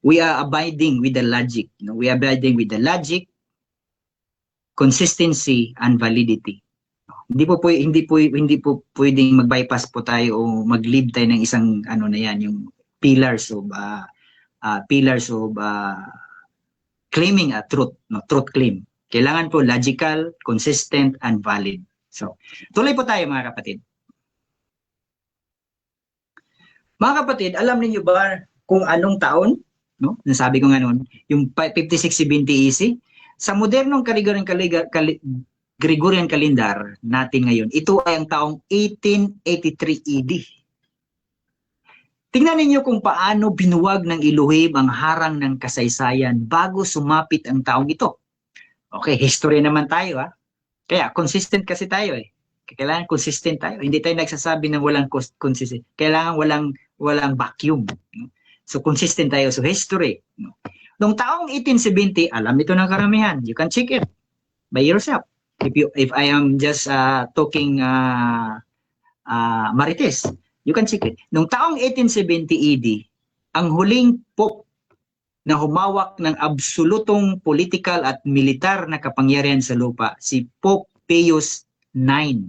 we are abiding with the logic. No? We are abiding with the logic, consistency, and validity. Hindi po pwedeng mag-bypass po tayo o mag-leave tayo ng isang ano na yan, yung pillars of claiming a truth, no? Truth claim. Kailangan po logical, consistent, and valid. So, tuloy po tayo mga kapatid. Mga kapatid, alam niyo ba kung anong taon, no? Nasabi ko nga noon, yung 5670 EC, sa modernong Gregorian calendar natin ngayon, ito ay ang taong 1883 ED. Tingnan ninyo kung paano binuwag ng Elohim ang harang ng kasaysayan bago sumapit ang taong ito. Okay, history naman tayo ha. Kaya consistent kasi tayo eh. Kailangan consistent tayo. Hindi tayo nagsasabi ng walang consistent. Kailangan walang vacuum. So consistent tayo. So history. Noong taong 1870, alam ito ng karamihan. You can check it by yourself. If I am just talking marites, you can check it. Noong taong 1870 AD, ang huling pope na humawak ng absolutong political at militar na kapangyarihan sa lupa, si Pope Pius IX.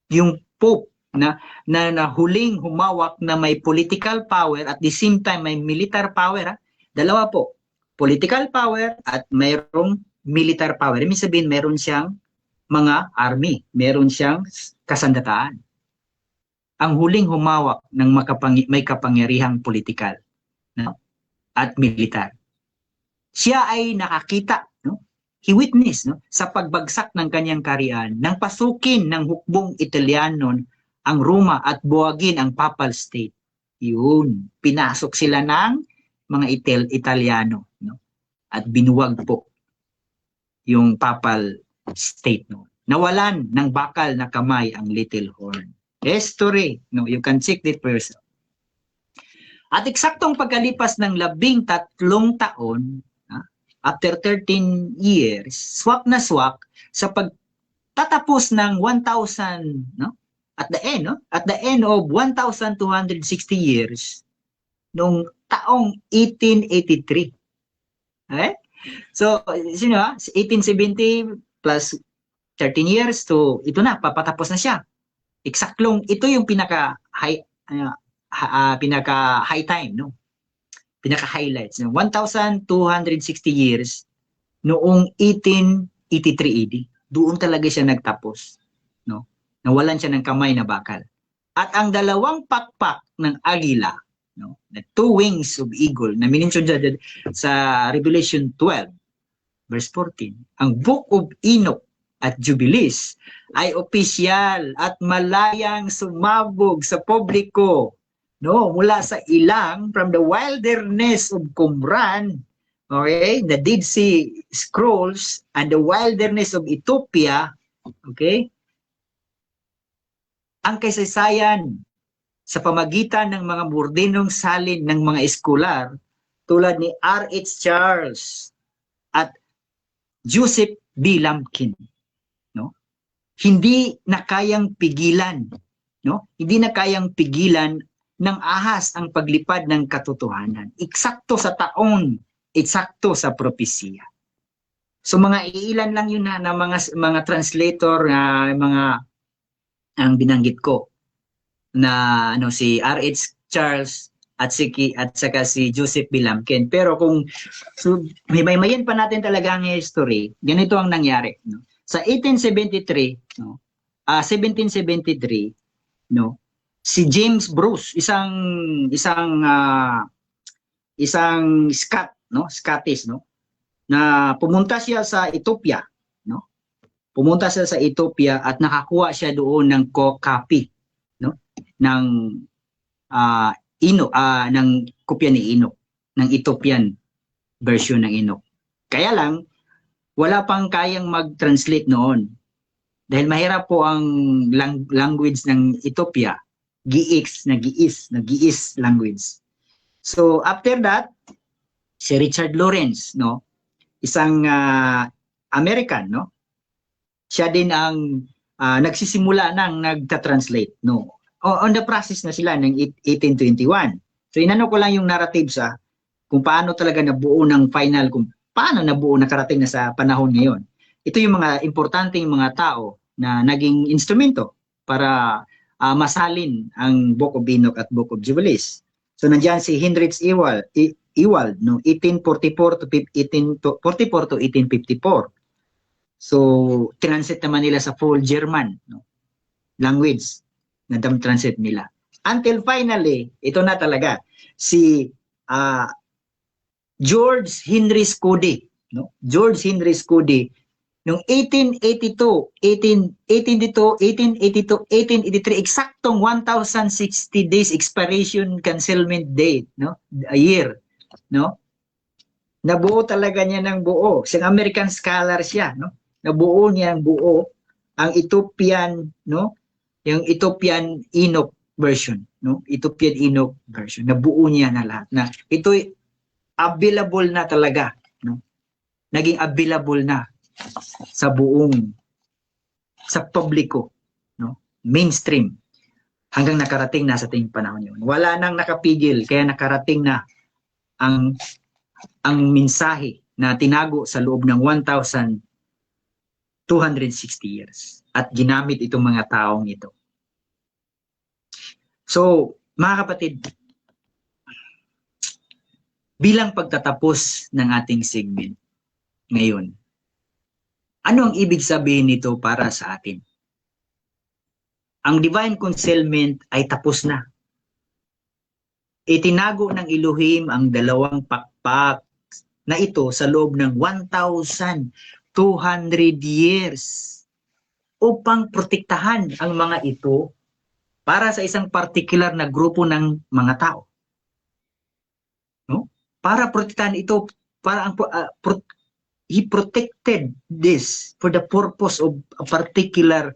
Yung pope na huling humawak na may political power at the same time may military power, dalawa po, political power at mayroong military power. Ibig sabihin, meron siyang mga army, meron siyang kasandataan. Ang huling humawak ng may kapangyarihang politikal, no? At militar. Siya ay nakakita, no? He witnessed, no? Sa pagbagsak ng kanyang kaharian, nang pasukin ng hukbong Italiano ang Roma at buwagin ang Papal State. Yun, pinasok sila ng mga Italiano, no? At binuwag po yung Papal State, no? Nawalan ng bakal na kamay ang Little Horn. History, no? You can check it for yourself. At eksaktong pagkalipas ng 13 taon, after 13 years, swak na swak sa pagtatapos ng 1,000, no? At the end of 1,260 years, noong taong 1883. Okay? So, 1870 plus 13 years to, ito na, papatapos na siya. Eksaktong, ito yung pinaka-high time, no? Pinaka-highlights. 1,260 years noong 1883 AD. Doon talaga siya nagtapos, no? Nawalan siya ng kamay na bakal. At ang dalawang pakpak ng agila, no? The two wings of eagle na minention sa Revelation 12 verse 14. Ang Book of Enoch at Jubilees ay opisyal at malayang sumabog sa publiko, no, mula sa ilang, from the wilderness of Qumran, okay, the Dead Sea Scrolls and the wilderness of Ethiopia, okay, ang kasaysayan sa pamagitan ng mga burdinong salin ng mga eskolar tulad ni R.H. Charles at Joseph B. Lumpkin, no? Hindi na kayang pigilan, no? Hindi na kayang pigilan ng ahas ang paglipad ng katotohanan. Eksakto sa taon, eksakto sa propesya. So mga iilan lang yun na mga translator na mga ang binanggit ko na si R.H. Charles at saka si Joseph B. Lumpkin. Pero kung himaymayin pa natin talaga ang history, ganito ang nangyari, no? Sa 1873, no? 1773, no? Si James Bruce, isang Scottish, no? Na pumunta siya sa Ethiopia, no? pumunta siya sa Ethiopia at nakakuha siya doon ng copy, no? Ng ng kopya ni Enoch, ng Ethiopian version ng Enoch. Kaya lang wala pang kayang mag-translate noon. Dahil mahirap po ang language ng Ethiopia, giis language. So after that, si Richard Lawrence, no? Isang American, no? Siya din ang nagsisimula nang nagta-translate, no? On the process na sila ng 1821. So inano ko lang yung narrative sa kung paano talaga nabuo ng final, kung paano nabuo, nakarating na sa panahon ngayon. Ito yung mga importanteng mga tao na naging instrumento para masalin ang Book of Enoch at Book of Jubilees. So nandiyan si Heinrich Ewald, no, 1844 to 1854. So translate naman nila sa full German, no, language na translate nila. Until finally, ito na talaga si George Henry Scudi, no? George Henry Scudi noong 1883, eksaktong 1060 days expiration cancellment date, no? A year, no? Nabuo talaga niya ng buo. Siyang American scholar siya, no? Nabuo niya ang buo ang Ethiopian, no? Yung Ethiopian Enoch version, no? Ethiopian Enoch version. Nabuo niya na lahat. Na ito'y available na talaga, no? Naging available na sa publiko, no? Mainstream, hanggang nakarating na sa ating panahon yun. Wala nang nakapigil, kaya nakarating na ang mensahe na tinago sa loob ng 1,260 years at ginamit itong mga taong ito. So, mga kapatid, bilang pagtatapos ng ating segment ngayon, ano ang ibig sabihin nito para sa atin? Ang divine concealment ay tapos na. Itinago ng Elohim ang dalawang pakpak na ito sa loob ng 1,200 years upang protektahan ang mga ito para sa isang particular na grupo ng mga tao. No? Para protektahan ito, para ang he protected this for the purpose of a particular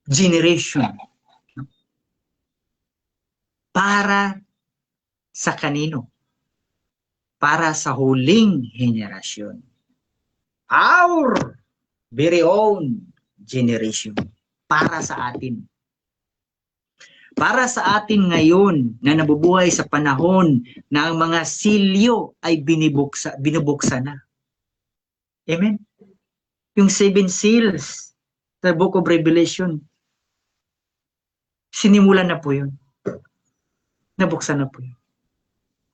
generation. No? Para sa kanino? Para sa huling henerasyon. Our very own generation. Para sa atin. Para sa atin ngayon na nabubuhay sa panahon na ang mga silyo ay binubuksan na. Amen? Yung 7 seals sa Book of Revelation, sinimulan na po yun. Nabuksan na po yun.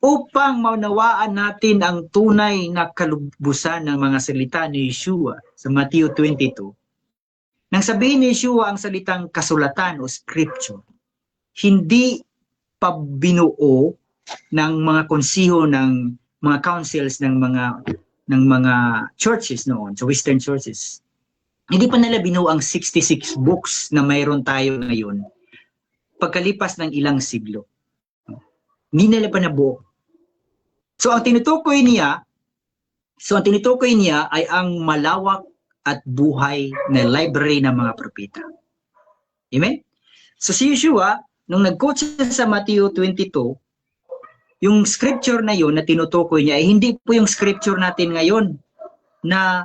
Upang maunawaan natin ang tunay na kalubusan ng mga salita ni Yeshua sa Matthew 22. Nang sabihin ni Yeshua ang salitang kasulatan o scripture, hindi pa binuo ng mga konsiho ng mga councils ng mga churches noon, so Western churches. Hindi pa nila binuo ang 66 books na mayroon tayo ngayon pagkalipas ng ilang siglo. Hindi nila pa nabuo. So ang tinutukoy niya ay ang malawak at buhay na library ng mga propeta. Amen? So si Yeshua, nung nag-quote siya sa Matthew 22, yung scripture na yun na tinutukoy niya ay hindi po yung scripture natin ngayon na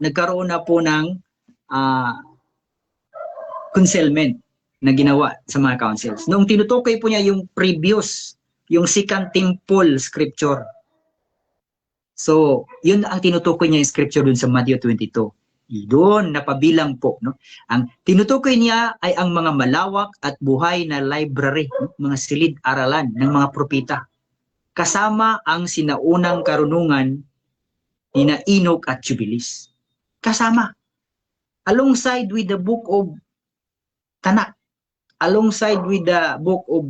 nagkaroon na po ng concealment na ginawa sa mga councils. Nung tinutukoy po niya yung previous, yung Second Temple scripture. So, yun ang tinutukoy niya yung scripture dun sa Matthew 22. Doon napabilang po, no? Ang tinutukoy niya ay ang mga malawak at buhay na library, no? Mga silid-aralan ng mga propeta. Kasama ang sinaunang karunungan ni na Enoch at Jubilees. Kasama. Alongside with the book of Tanakh. Alongside with the book of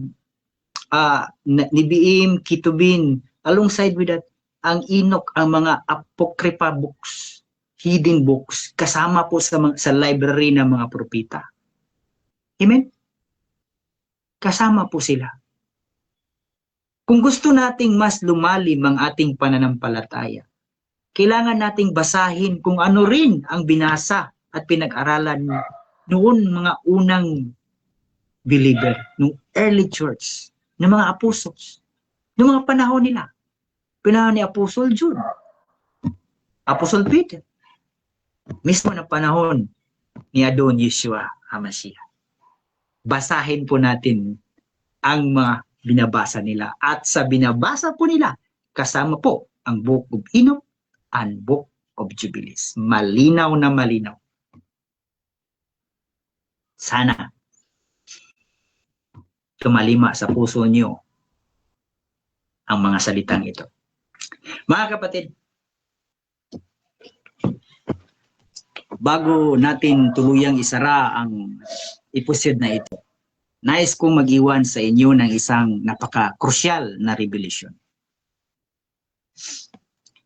Nevi'im, Ketubin. Alongside with that, ang Enoch, ang mga apocrypha books. hidden books kasama po sa library ng mga propeta. Amen? Kasama po sila. Kung gusto nating mas lumalim ang ating pananampalataya, kailangan nating basahin kung ano rin ang binasa at pinag-aralan noon mga unang believer, ng early church, ng mga apostles, ng mga panahon nila. Panahon ni Apostle Jude, Apostle Peter, mismo na panahon ni Adon Yeshua HaMashiach. Basahin po natin ang mga binabasa nila. At sa binabasa po nila, kasama po ang Book of Enoch and Book of Jubilees. Malinaw na malinaw. Sana tumalima sa puso niyo ang mga salitang ito. Mga kapatid, bago natin tuluyang isara ang episode na ito, nais kong mag-iwan sa inyo ng isang napaka-crucial na revelation.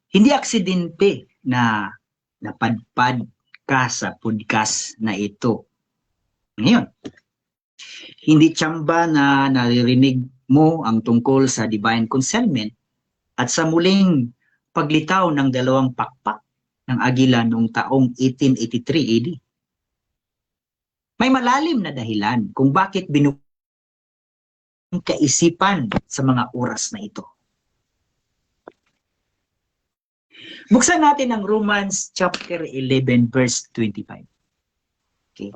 Hindi aksidente na napadpad ka sa podcast na ito. Ngayon, hindi tsamba na naririnig mo ang tungkol sa divine concealment at sa muling paglitaw ng dalawang pakpak ng agila noong taong 1883 AD. May malalim na dahilan kung bakit binukang kaisipan sa mga oras na ito. Buksan natin ang Romans chapter 11 verse 25. Okay.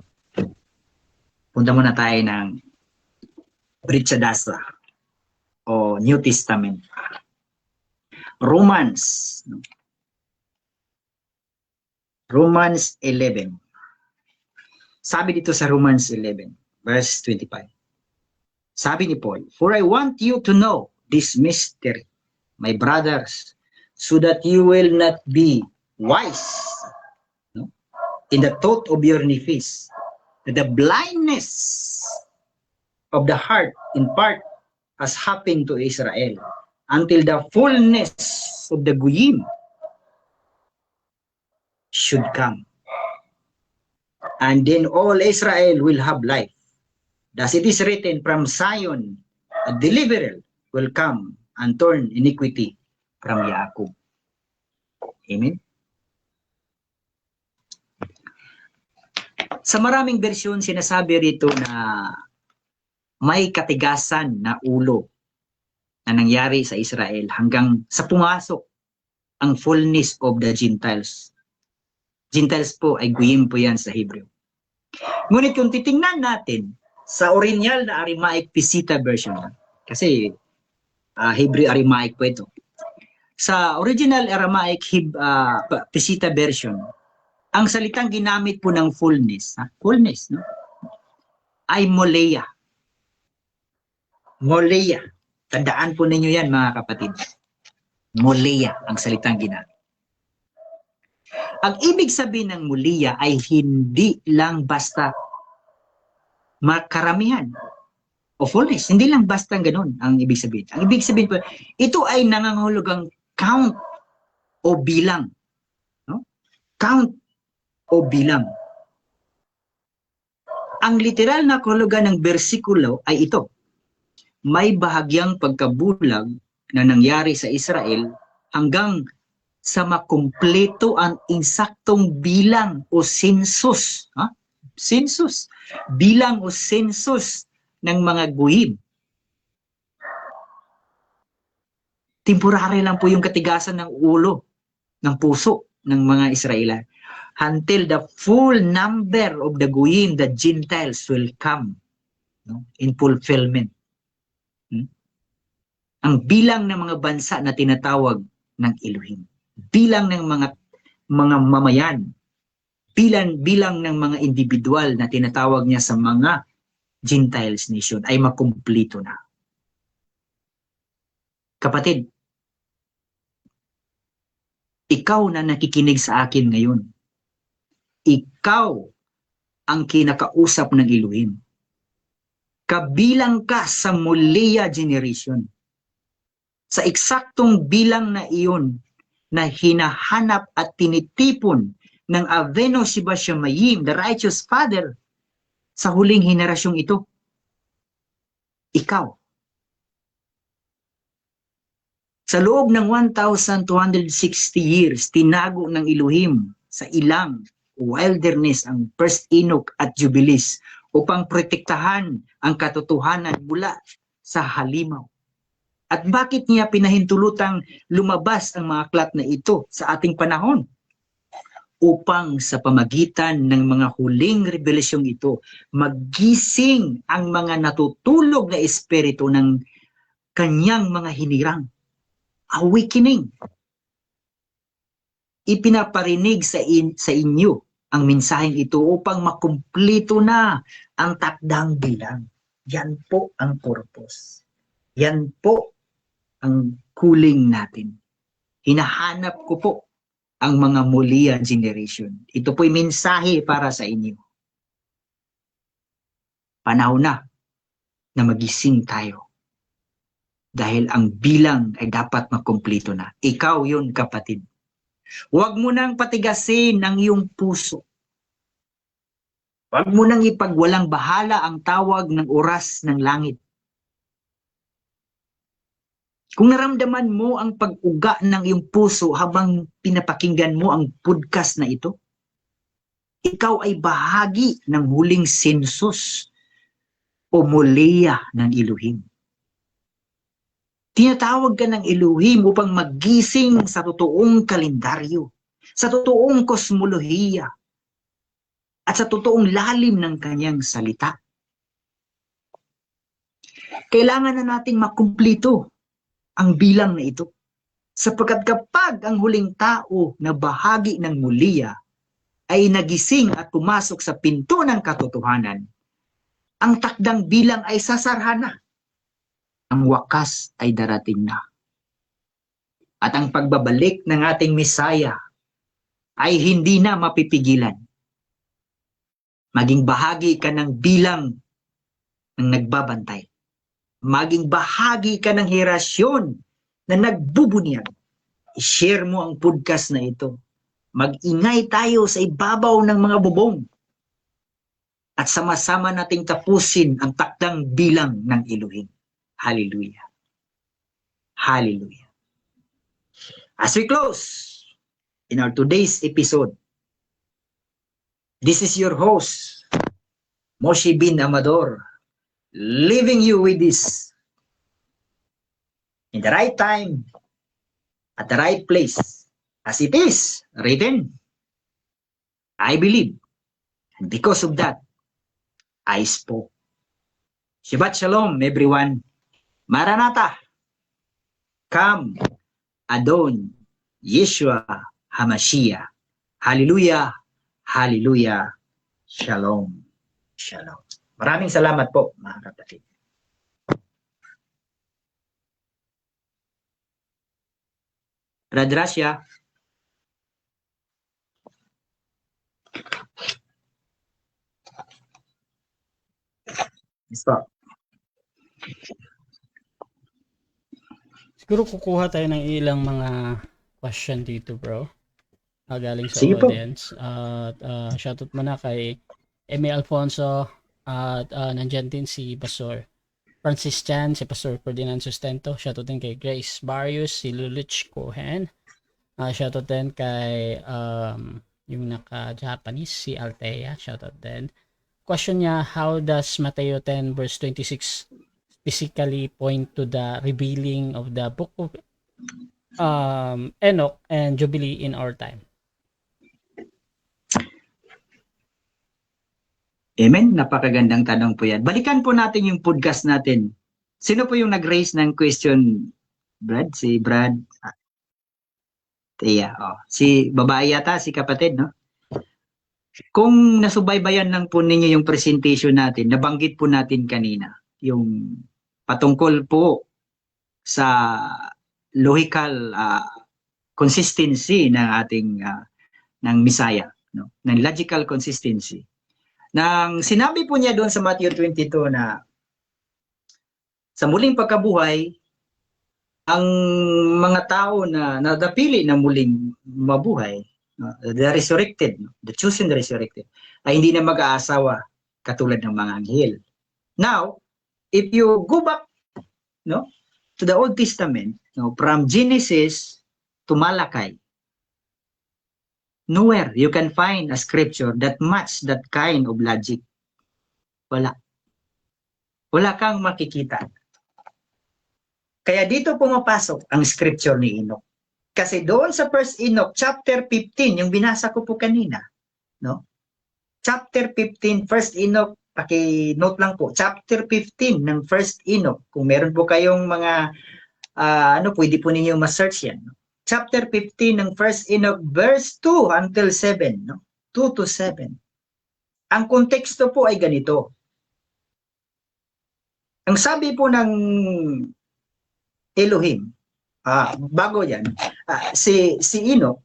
Punta muna tayo ng Britsadaza o New Testament. Romans 11. Sabi dito sa Romans 11, verse 25. Sabi ni Paul, "For I want you to know this mystery, my brothers, so that you will not be wise in the thought of your nephews, that the blindness of the heart in part has happened to Israel, until the fullness of the Goyim should come. And then all Israel will have life. Thus it is written, from Zion, a deliverer will come and turn iniquity from Jacob." Amen? Sa maraming bersyon, sinasabi rito na may katigasan na ulo na nangyari sa Israel hanggang sa pumasok ang fullness of the Gentiles. Gentiles po ay Goyim po yan sa Hebrew. Ngunit kung titingnan natin sa original na Aramaic Peshitta version, kasi Hebrew Aramaic po ito. Sa original Aramaic Peshitta version, ang salitang ginamit po ng fullness, fullness, no? Ay moleia. Moleia. Tandaan po ninyo yan mga kapatid. Moleia ang salitang ginamit. Ang ibig sabihin ng muliya ay hindi lang basta makaramihan o fullness. Hindi lang basta ganun ang ibig sabihin. Ang ibig sabihin po, ito ay nangangahulugang count o bilang. No? Count o bilang. Ang literal na kahulugan ng bersikulo ay ito. May bahagyang pagkabulag na nangyari sa Israel hanggang sa makumpleto ang insaktong bilang o census. Census. Bilang o census ng mga Goyim. Temporary lang po yung katigasan ng ulo, ng puso ng mga Israelite. Until the full number of the Goyim, the Gentiles, will come in fulfillment. Ang bilang ng mga bansa na tinatawag ng Elohim. Bilang ng mga mamayan, bilang ng mga individual na tinatawag niya sa mga Gentiles nation ay makumplito na. Kapatid, ikaw na nakikinig sa akin ngayon, ikaw ang kinakausap ng Elohim. Kabilang ka sa Mulia generation. Sa eksaktong bilang na iyon na hinahanap at tinitipon ng Aveno Shibashamayim, the righteous father, sa huling henerasyong ito? Ikaw. Sa loob ng 1,260 years, tinago ng Elohim sa ilang wilderness ang first Enoch at Jubilees upang protektahan ang katotohanan mula sa halimaw. At bakit niya pinahintulutang lumabas ang mga aklat na ito sa ating panahon? Upang sa pamagitan ng mga huling rebelasyong ito, maggising ang mga natutulog na espiritu ng kanyang mga hinirang. Awakening. Ipinaparinig sa inyo ang mensaheng ito upang makumplito na ang takdang bilang. Yan po ang purpose. Yan po ang calling natin. Hinahanap ko po ang mga mulia generation. Ito po'y mensahe para sa inyo. Panahon na magising tayo. Dahil ang bilang ay dapat makumplito na. Ikaw yun, kapatid. Huwag mo nang patigasin ang iyong puso. Huwag mo nang ipagwalang bahala ang tawag ng oras ng langit. Kung naramdaman mo ang pag-uga ng iyong puso habang pinapakinggan mo ang podcast na ito, ikaw ay bahagi ng huling sensus o mulia ng Elohim. Tinatawag ka ng Elohim upang magising sa totoong kalendaryo, sa totoong kosmolohiya, at sa totoong lalim ng kanyang salita. Kailangan na nating makumplito ang bilang na ito. Sapagkat kapag ang huling tao na bahagi ng mulia ay nagising at pumasok sa pinto ng katotohanan, ang takdang bilang ay sasarhan na. Ang wakas ay darating na. At ang pagbabalik ng ating Mesaya ay hindi na mapipigilan. Maging bahagi ka ng bilang ng nagbabantay. Maging bahagi ka ng henerasyon na nagbubunyag. I-share mo ang podcast na ito. Mag-ingay tayo sa ibabaw ng mga bubong. At sama-sama nating tapusin ang takdang bilang ng Elohim. Hallelujah. Hallelujah. As we close in our today's episode, this is your host, Moshe bin Amador, leaving you with this. In the right time, at the right place, as it is written, I believe, and because of that, I spoke. Shabbat Shalom, everyone. Maranatha. Come, Adon, Yeshua HaMashiach. Hallelujah, Hallelujah, Shalom, Shalom. Maraming salamat po, mga kapatid. Brad Rasya. Stop. Siguro kukuha tayo ng ilang mga question dito, bro. Galing sa Sige po. audience. At shoutout muna kay Emi Alfonso at nandyan din si Pastor Francis Chan, si Pastor Ferdinand Sustento. Shoutout din kay Grace Barrios, si Lulich Cohen. Shoutout din kay yung naka-Japanese, si Althea. Shoutout din. Question niya, how does Matthew 10 verse 26 physically point to the revealing of the book of Enoch and Jubilee in our time? Amen. Napakagandang tanong po yan. Balikan po natin yung podcast natin. Sino po yung nag-raise ng question, Brad? Si Brad? Tia. Oh. Si babae yata, si kapatid, no? Kung nasubaybayan lang po ninyo yung presentation natin, nabanggit po natin kanina, yung patungkol po sa logical consistency ng ating ng Messiah, no? Ng logical consistency. Nang sinabi po niya doon sa Matthew 22 na sa muling pagkabuhay, ang mga tao na nadapili na muling mabuhay, the resurrected, the chosen resurrected, ay hindi na mag-aasawa katulad ng mga anghel. Now, if you go back to the Old Testament, from Genesis to Malachi, nowhere you can find a scripture that match that kind of logic. Wala. Wala kang makikita. Kaya dito pumapasok ang scripture ni Enoch. Kasi doon sa 1 Enoch chapter 15, yung binasa ko po kanina, Chapter 15, 1 Enoch, paki-note lang po, chapter 15 ng 1 Enoch. Kung meron po kayong mga pwede po ninyo ma-search yan. Chapter 15 ng 1 Enoch, verse 2 until 7, 2 to 7. Ang konteksto po ay ganito. Ang sabi po ng Elohim, bago yan, si Enoch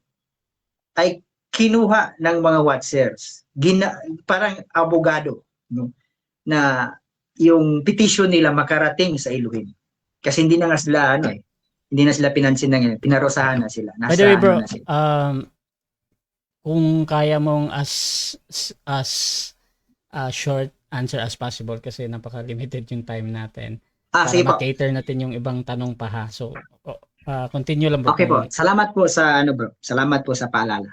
ay kinuha ng mga watchers, parang abogado, na yung petition nila makarating sa Elohim. Kasi hindi na nga sila, hindi na sila pinansin na ngayon, pinarosahan na sila. By the way, bro, na sila. Kung kaya mong as short answer as possible kasi napaka-limited yung time natin. Para Sige po. ma-cater natin yung ibang tanong pa ha. So, continue lang bro. Okay po. Salamat po sa bro. Salamat po sa paalala.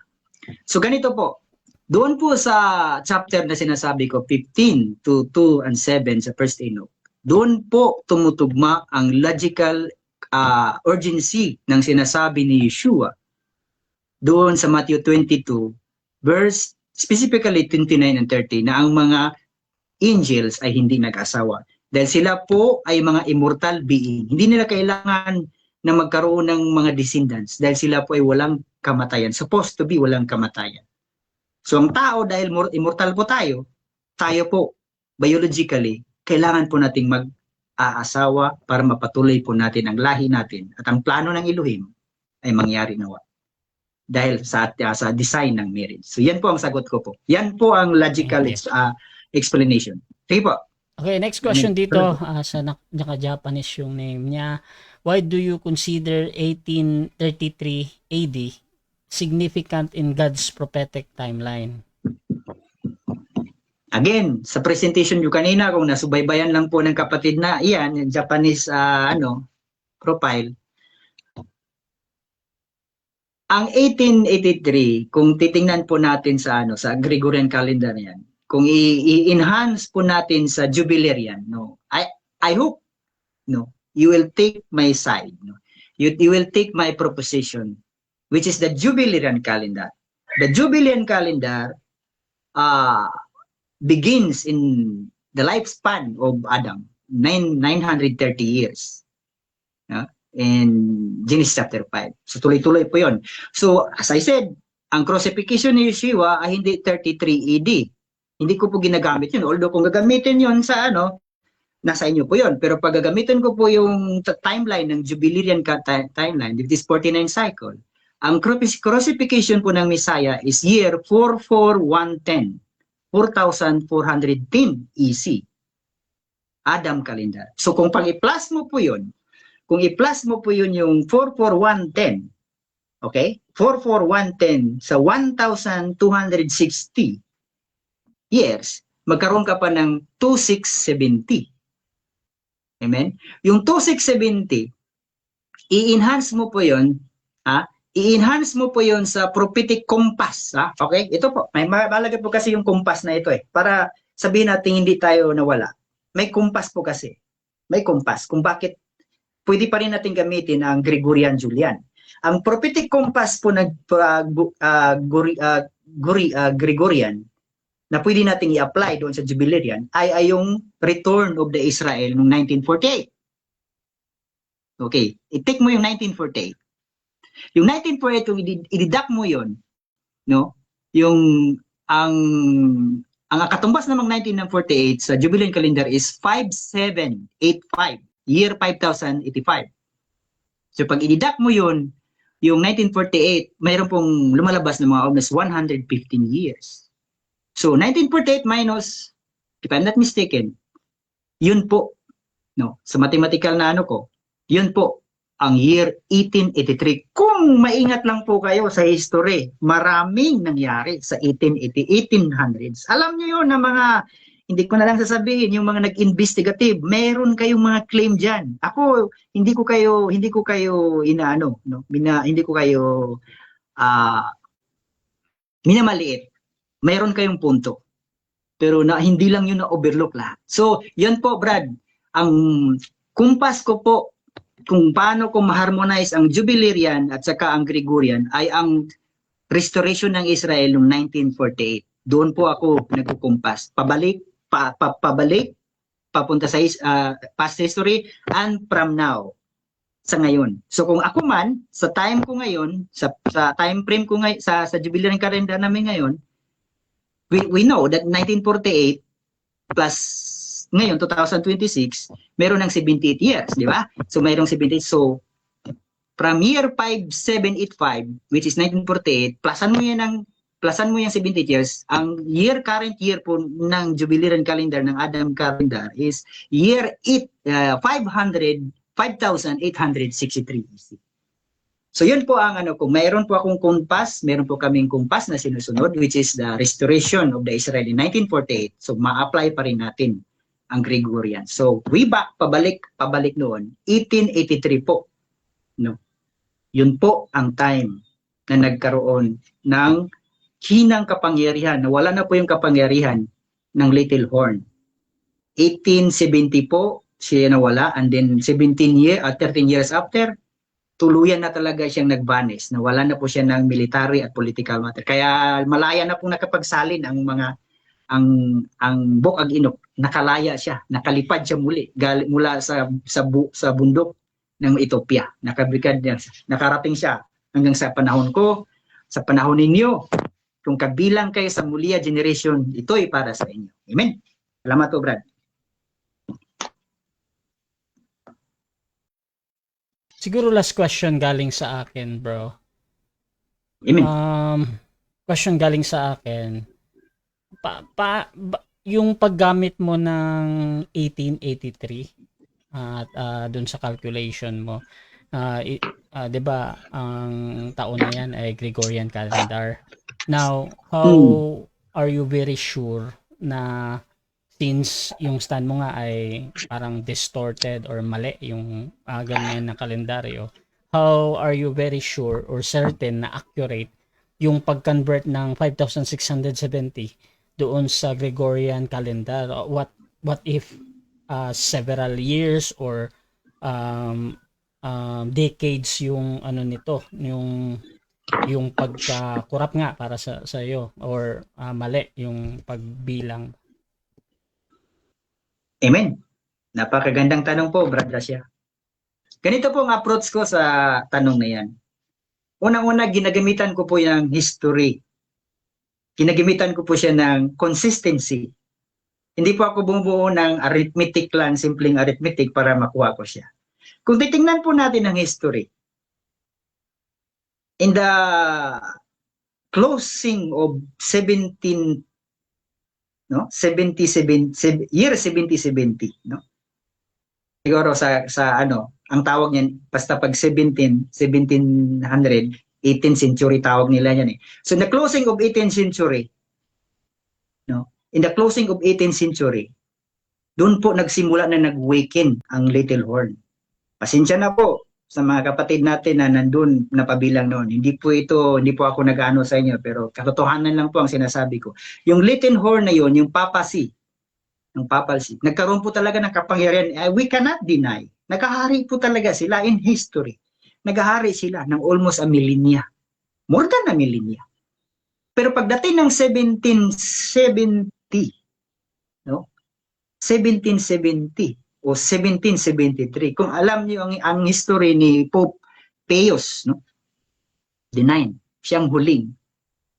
So ganito po. Doon po sa chapter na sinasabi ko 15 to 2 and 7 sa 1 Enoch. Doon po tumutugma ang logical urgency ng sinasabi ni Yeshua. Doon sa Matthew 22 verse specifically 29 and 30 na ang mga angels ay hindi nag-asawa. Dahil sila po ay mga immortal being. Hindi nila kailangan na magkaroon ng mga descendants dahil sila po ay walang kamatayan. Supposed to be walang kamatayan. So ang tao dahil immortal po tayo po biologically, kailangan po nating mag-aasawa para mapatuloy po natin ang lahi natin. At ang plano ng Elohim ay mangyari nawa. Dahil sa design ng marriage. So yan po ang sagot ko po. Yan po ang logical explanation. Sige po. Okay, next question dito sa naka-Japanese yung name niya. Why do you consider 1833 AD significant in God's prophetic timeline? Again, sa presentation nyo kanina, kung nasubaybayan lang po ng kapatid na iyan, yung Japanese profile, ang 1883, kung titingnan po natin sa Gregorian calendar yan, kung i-enhance po natin sa Jubilarian, I hope you will take my side, you will take my proposition, which is the Jubilarian calendar. The Jubilarian calendar begins in the lifespan of Adam, 930 years. In Genesis chapter 5. So tuloy-tuloy po yon. So as I said, ang crucifixion ni Yeshua ay hindi 33 AD. Hindi ko po ginagamit yun. Although kung gagamitin yun sa nasa inyo po yun. Pero pag gagamitin ko po yung timeline ng Jubilarian timeline, this is 49 cycle, ang crucifixion po ng Messiah is year 44110. 4,410 EC. Adam calendar. So kung pang-i-plus mo po yun, yung 44110, okay? 44110 sa 1,260 years, magkaroon ka pa ng 2670. Amen? Yung 2670, i-enhance mo po yun, i-enhance mo po yun sa prophetic compass. Okay? Ito po, may malagay po kasi yung compass na ito para sabihin natin hindi tayo nawala. May compass po kasi. May compass. Kung bakit pwede pa rin natin gamitin ang Gregorian-Julian. Ang prophetic compass po ng Gregorian na pwede natin i-apply doon sa Jubilarian ay yung return of the Israel noong 1948. Okay, i-take mo yung 1948. Yung 1948, kung i-deduct mo yun, ang katumbas namang 1948 sa Jubilarian calendar is 5785, year 5085. So pag i-deduct mo yun, yung 1948, mayroon pong lumalabas ng mga almost 115 years. So 1948 minus, if I'm not mistaken, yun po, sa mathematical na yun po, ang year 1883. Kung maingat lang po kayo sa history, maraming nangyari sa 1800s. Alam niyo yun na mga, hindi ko na lang sasabihin, yung mga nag-investigative, meron kayong mga claim dyan. Ako, hindi ko kayo inaano, no? Hindi ko kayo minamaliit. Meron kayong punto. Pero hindi lang yun na-overlook lahat. So, yun po, Brad. Ang kumpas ko po kung paano ko ma-harmonize ang Jubilarian at saka ang Gregorian ay ang restoration ng Israel noong 1948. Doon po ako nagkukumpas. Pabalik, papunta sa past history and from now sa ngayon. So kung ako man, sa time ko ngayon, sa time frame ko ngayon, sa Jubilarian calendar namin ngayon, we know that 1948 plus ngayon, 2026, meron ng 78 years, di ba? So, mayroong 78. So, from year 5785, which is 1948, plusan mo yung 78 years, ang current year po ng Jubilarian calendar, ng Adam calendar, is year 5863 BC. So, yun po ang ano ko. Mayroon po akong kumpas, meron po kaming kumpas na sinusunod, which is the restoration of the Israel in 1948. So, ma-apply pa rin natin ang Gregorian. So, way back, pabalik noon, 1883 po. No? Yun po ang time na nagkaroon ng hinang kapangyarihan, nawala na po yung kapangyarihan ng Little Horn. 1870 po, siya nawala, and then 13 years after, tuluyan na talaga siyang nagbanis. Nawala na po siya ng military at political matter. Kaya malaya na po nakapagsalin ang mga Bok Ag-inok, nakalaya siya, nakalipad siya muli mula sa bundok ng Ethiopia. Nakarating siya hanggang sa panahon ko, sa panahon ninyo. Kung kabilang kayo sa Mulia generation, ito ay para sa inyo. Amen. Salamat po, Brad. Siguro last question galing sa akin, bro. Amen. Question galing sa akin. Yung paggamit mo ng 1883 at dun sa calculation mo, 'di ba ang taon na yan ay Gregorian calendar. Now, how are you very sure na since yung stand mo nga ay parang distorted or mali yung ganyan na kalendaryo, how are you very sure or certain na accurate yung pag-convert ng 5,670 doon sa Gregorian calendar? What if several years or decades yung ano nito, yung pagka-kurap nga para sa iyo or mali yung pagbilang? Amen. Napakagandang tanong po, Brad Gracia. Ganito po ang approach ko sa tanong na yan. Unang-una, ginagamitan ko po yung history. Ginagamitan ko po siya ng consistency. Hindi po ako bumubuo ng arithmetic lang, simpleng arithmetic para makuha ko siya. Kung titingnan po natin ang history, in the closing of year 1770, no? Siguro sa ano, ang tawag niyan basta pag 1700, 18th century tawag nila yan eh. So in the closing of 18th century, no? In the closing of 18th century, doon po nagsimula na nag-waken ang Little Horn. Pasensya na po sa mga kapatid natin na nandun napabilang noon. Hindi po ako nag-ano sa inyo, pero katotohanan lang po ang sinasabi ko. Yung Little Horn na yon, yung papacy, nagkaroon po talaga ng kapangyarihan. We cannot deny. Nagahari po talaga sila in history. Nagahari sila ng almost a millennia. More than a millennia. Pero pagdating ng 1770, no? 1770 o 1773, kung alam niyo ang history ni Pope Pius, no? The 9, siyang huling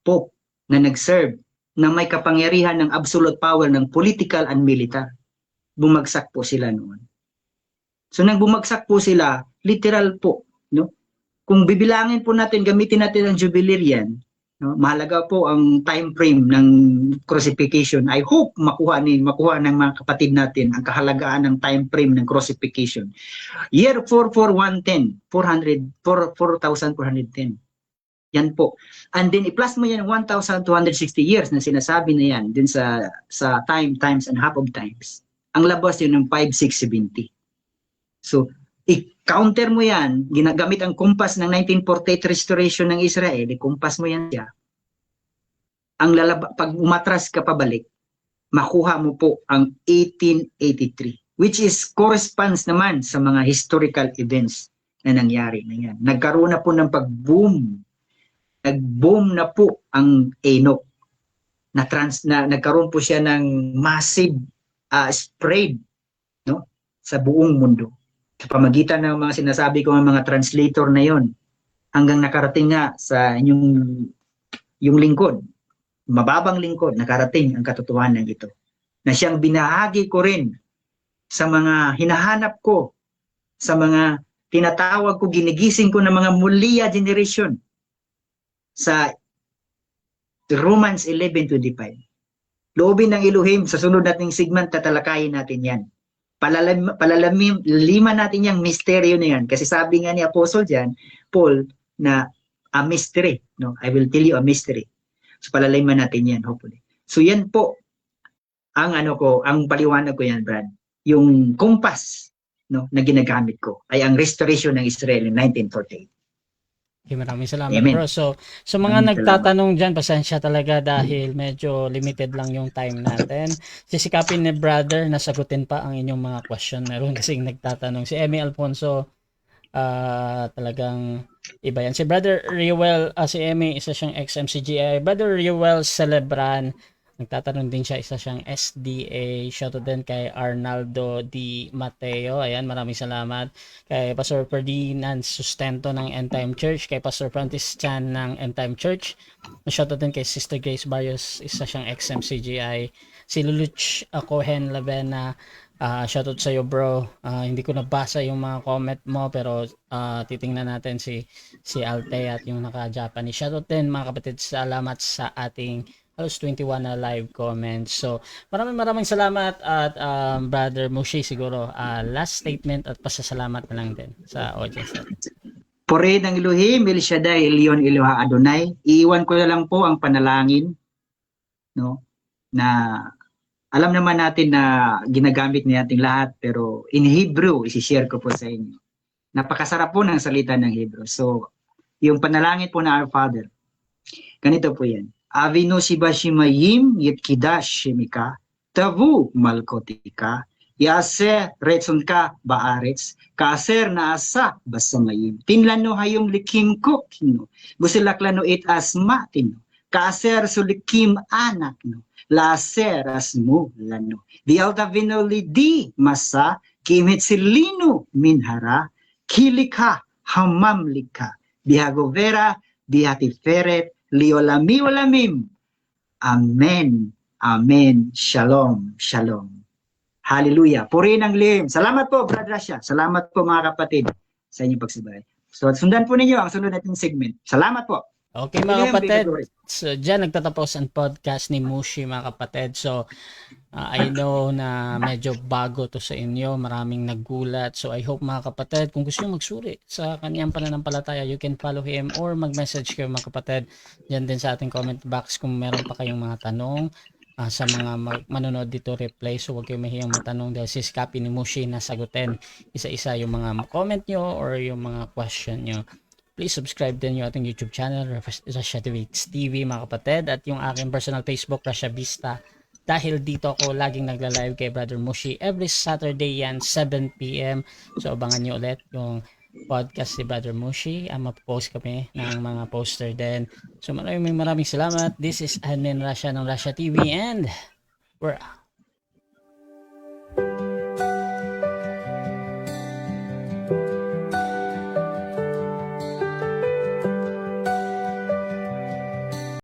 Pope na nag-serve na may kapangyarihan ng absolute power ng political and military. Bumagsak po sila noon. So nang bumagsak po sila, literal po, no? Kung bibilangin po natin, gamitin natin ang Jubilarian, No? Mahalaga po ang time frame ng crucifixion. I hope makuha ng mga kapatid natin ang kahalagaan ng time frame ng crucifixion. Year 44110, 4,410. Yan po. And then i-plus mo yan 1,260 years na sinasabi na yan din sa times and half of times. Ang labas yun ng 5,670. So, i-counter mo yan, ginagamit ang compass ng 1948 restoration ng Israel, i-compass mo yan siya. Pag umatras ka pabalik, makuha mo po ang 1883, which is corresponds naman sa mga historical events na nangyari na yan. Nagkaroon na po ng pag-boom. Nag-boom na po ang Enoch. Nagkaroon po siya ng massive spread, no, sa buong mundo. Sa pamagitan ng mga sinasabi ko ng mga translator na yon, hanggang nakarating nga sa yung lingkod, mababang lingkod, nakarating ang katotohanan ito. Na siyang binahagi ko rin sa mga hinahanap ko, sa mga tinatawag ko, ginigising ko ng mga mulia generation sa Romans 11:25. Loobin ng Elohim, sa sunod nating segment, tatalakayin natin yan. Palaliman natin yung misteryo na yan. Kasi sabi nga ni Apostle dyan, Paul, na a mystery. No? I will tell you a mystery. So palaliman natin yan, hopefully. So yan po, ang paliwanag ko yan, Brad. Yung compass, no, na ginagamit ko ay ang restoration ng Israel in 1948. Okay, maraming salamat, Amen. bro. So mga nagtatanong dyan, pasensya talaga dahil medyo limited lang yung time natin. Sisikapin ni brother na sagutin pa ang inyong mga question. Meron kasing nagtatanong. Si Emmy Alfonso, talagang iba yan. Si brother Reuel, si Emmy, isa siyang ex-MCGI. Brother Reuel Celebran, nagtatanong din siya, isa siyang SDA. Shoutout din kay Arnaldo Di Mateo. Ayan, maraming salamat. Kay Pastor Ferdinand Sustento ng End Time Church. Kay Pastor Francis Chan ng End Time Church. Shoutout din kay Sister Grace Barrios, isa siyang ex-MCGI. Si Luluch Cohen Lavena, shoutout sa iyo, bro. Hindi ko nabasa yung mga comment mo, pero titingnan natin si Alte at yung naka-Japanese. Shoutout din mga kapatid, salamat sa ating halos 21 na live comments. So, maraming salamat at Brother Mushi, siguro last statement at pasasalamat na lang din sa audience natin. Puri ng Elohim, El Shaddai, Elyon, Eloha Adonai. Iiwan ko na lang po ang panalangin, no, na alam naman natin na ginagamit ni ating lahat, pero in Hebrew, isi-share ko po sa inyo. Napakasarap po ng salita ng Hebrew. So, yung panalangin po na Our Father, ganito po yan. Avinu Shibashimayim Yitkidash Shemika Tavu Malkotika Yase Retsunka Baaretz Kaser Naasa Basamayim Tinlano hayom likim ko kino Busilaklano it asma tino Kaser sulikim anak no Laser asmo lano Bialta vinoli di masa Kimit silino minhara Kilika hamamlika Bihagovera Bihatiferet Liolamim. Amen. Amen. Shalom. Shalom. Hallelujah. Purihin ang lihim. Salamat po, Brad Rasha. Salamat po, mga kapatid, sa inyong pagsabay. So, sundan po ninyo ang sunod nating segment. Salamat po. Okay, mga kapatid. So, dyan nagtatapos ang podcast ni Mushi, mga kapatid. So, I know na medyo bago to sa inyo. Maraming naggulat. So, I hope, mga kapatid, kung gusto nyo magsuri sa kanyang pananampalataya, you can follow him or mag-message kayo, mga kapatid. Dyan din sa ating comment box kung meron pa kayong mga tanong. Sa mga manonood dito replay, so huwag kayong mahiyang matanong dahil sisikapin ni Mushi na sagutin isa-isa yung mga comment nyo or yung mga question nyo. Please subscribe din yung ating YouTube channel, Rasha TV, mga kapatid, at yung aking personal Facebook, Rasha Vista. Dahil dito ako laging nagla-live kay Brother Mushi every Saturday yan, 7 p.m. So abangan nyo ulit yung podcast si Brother Mushi. Mapopost kami ng mga poster din. So maraming salamat. This is Admin Rasha ng Rasha TV and we're out.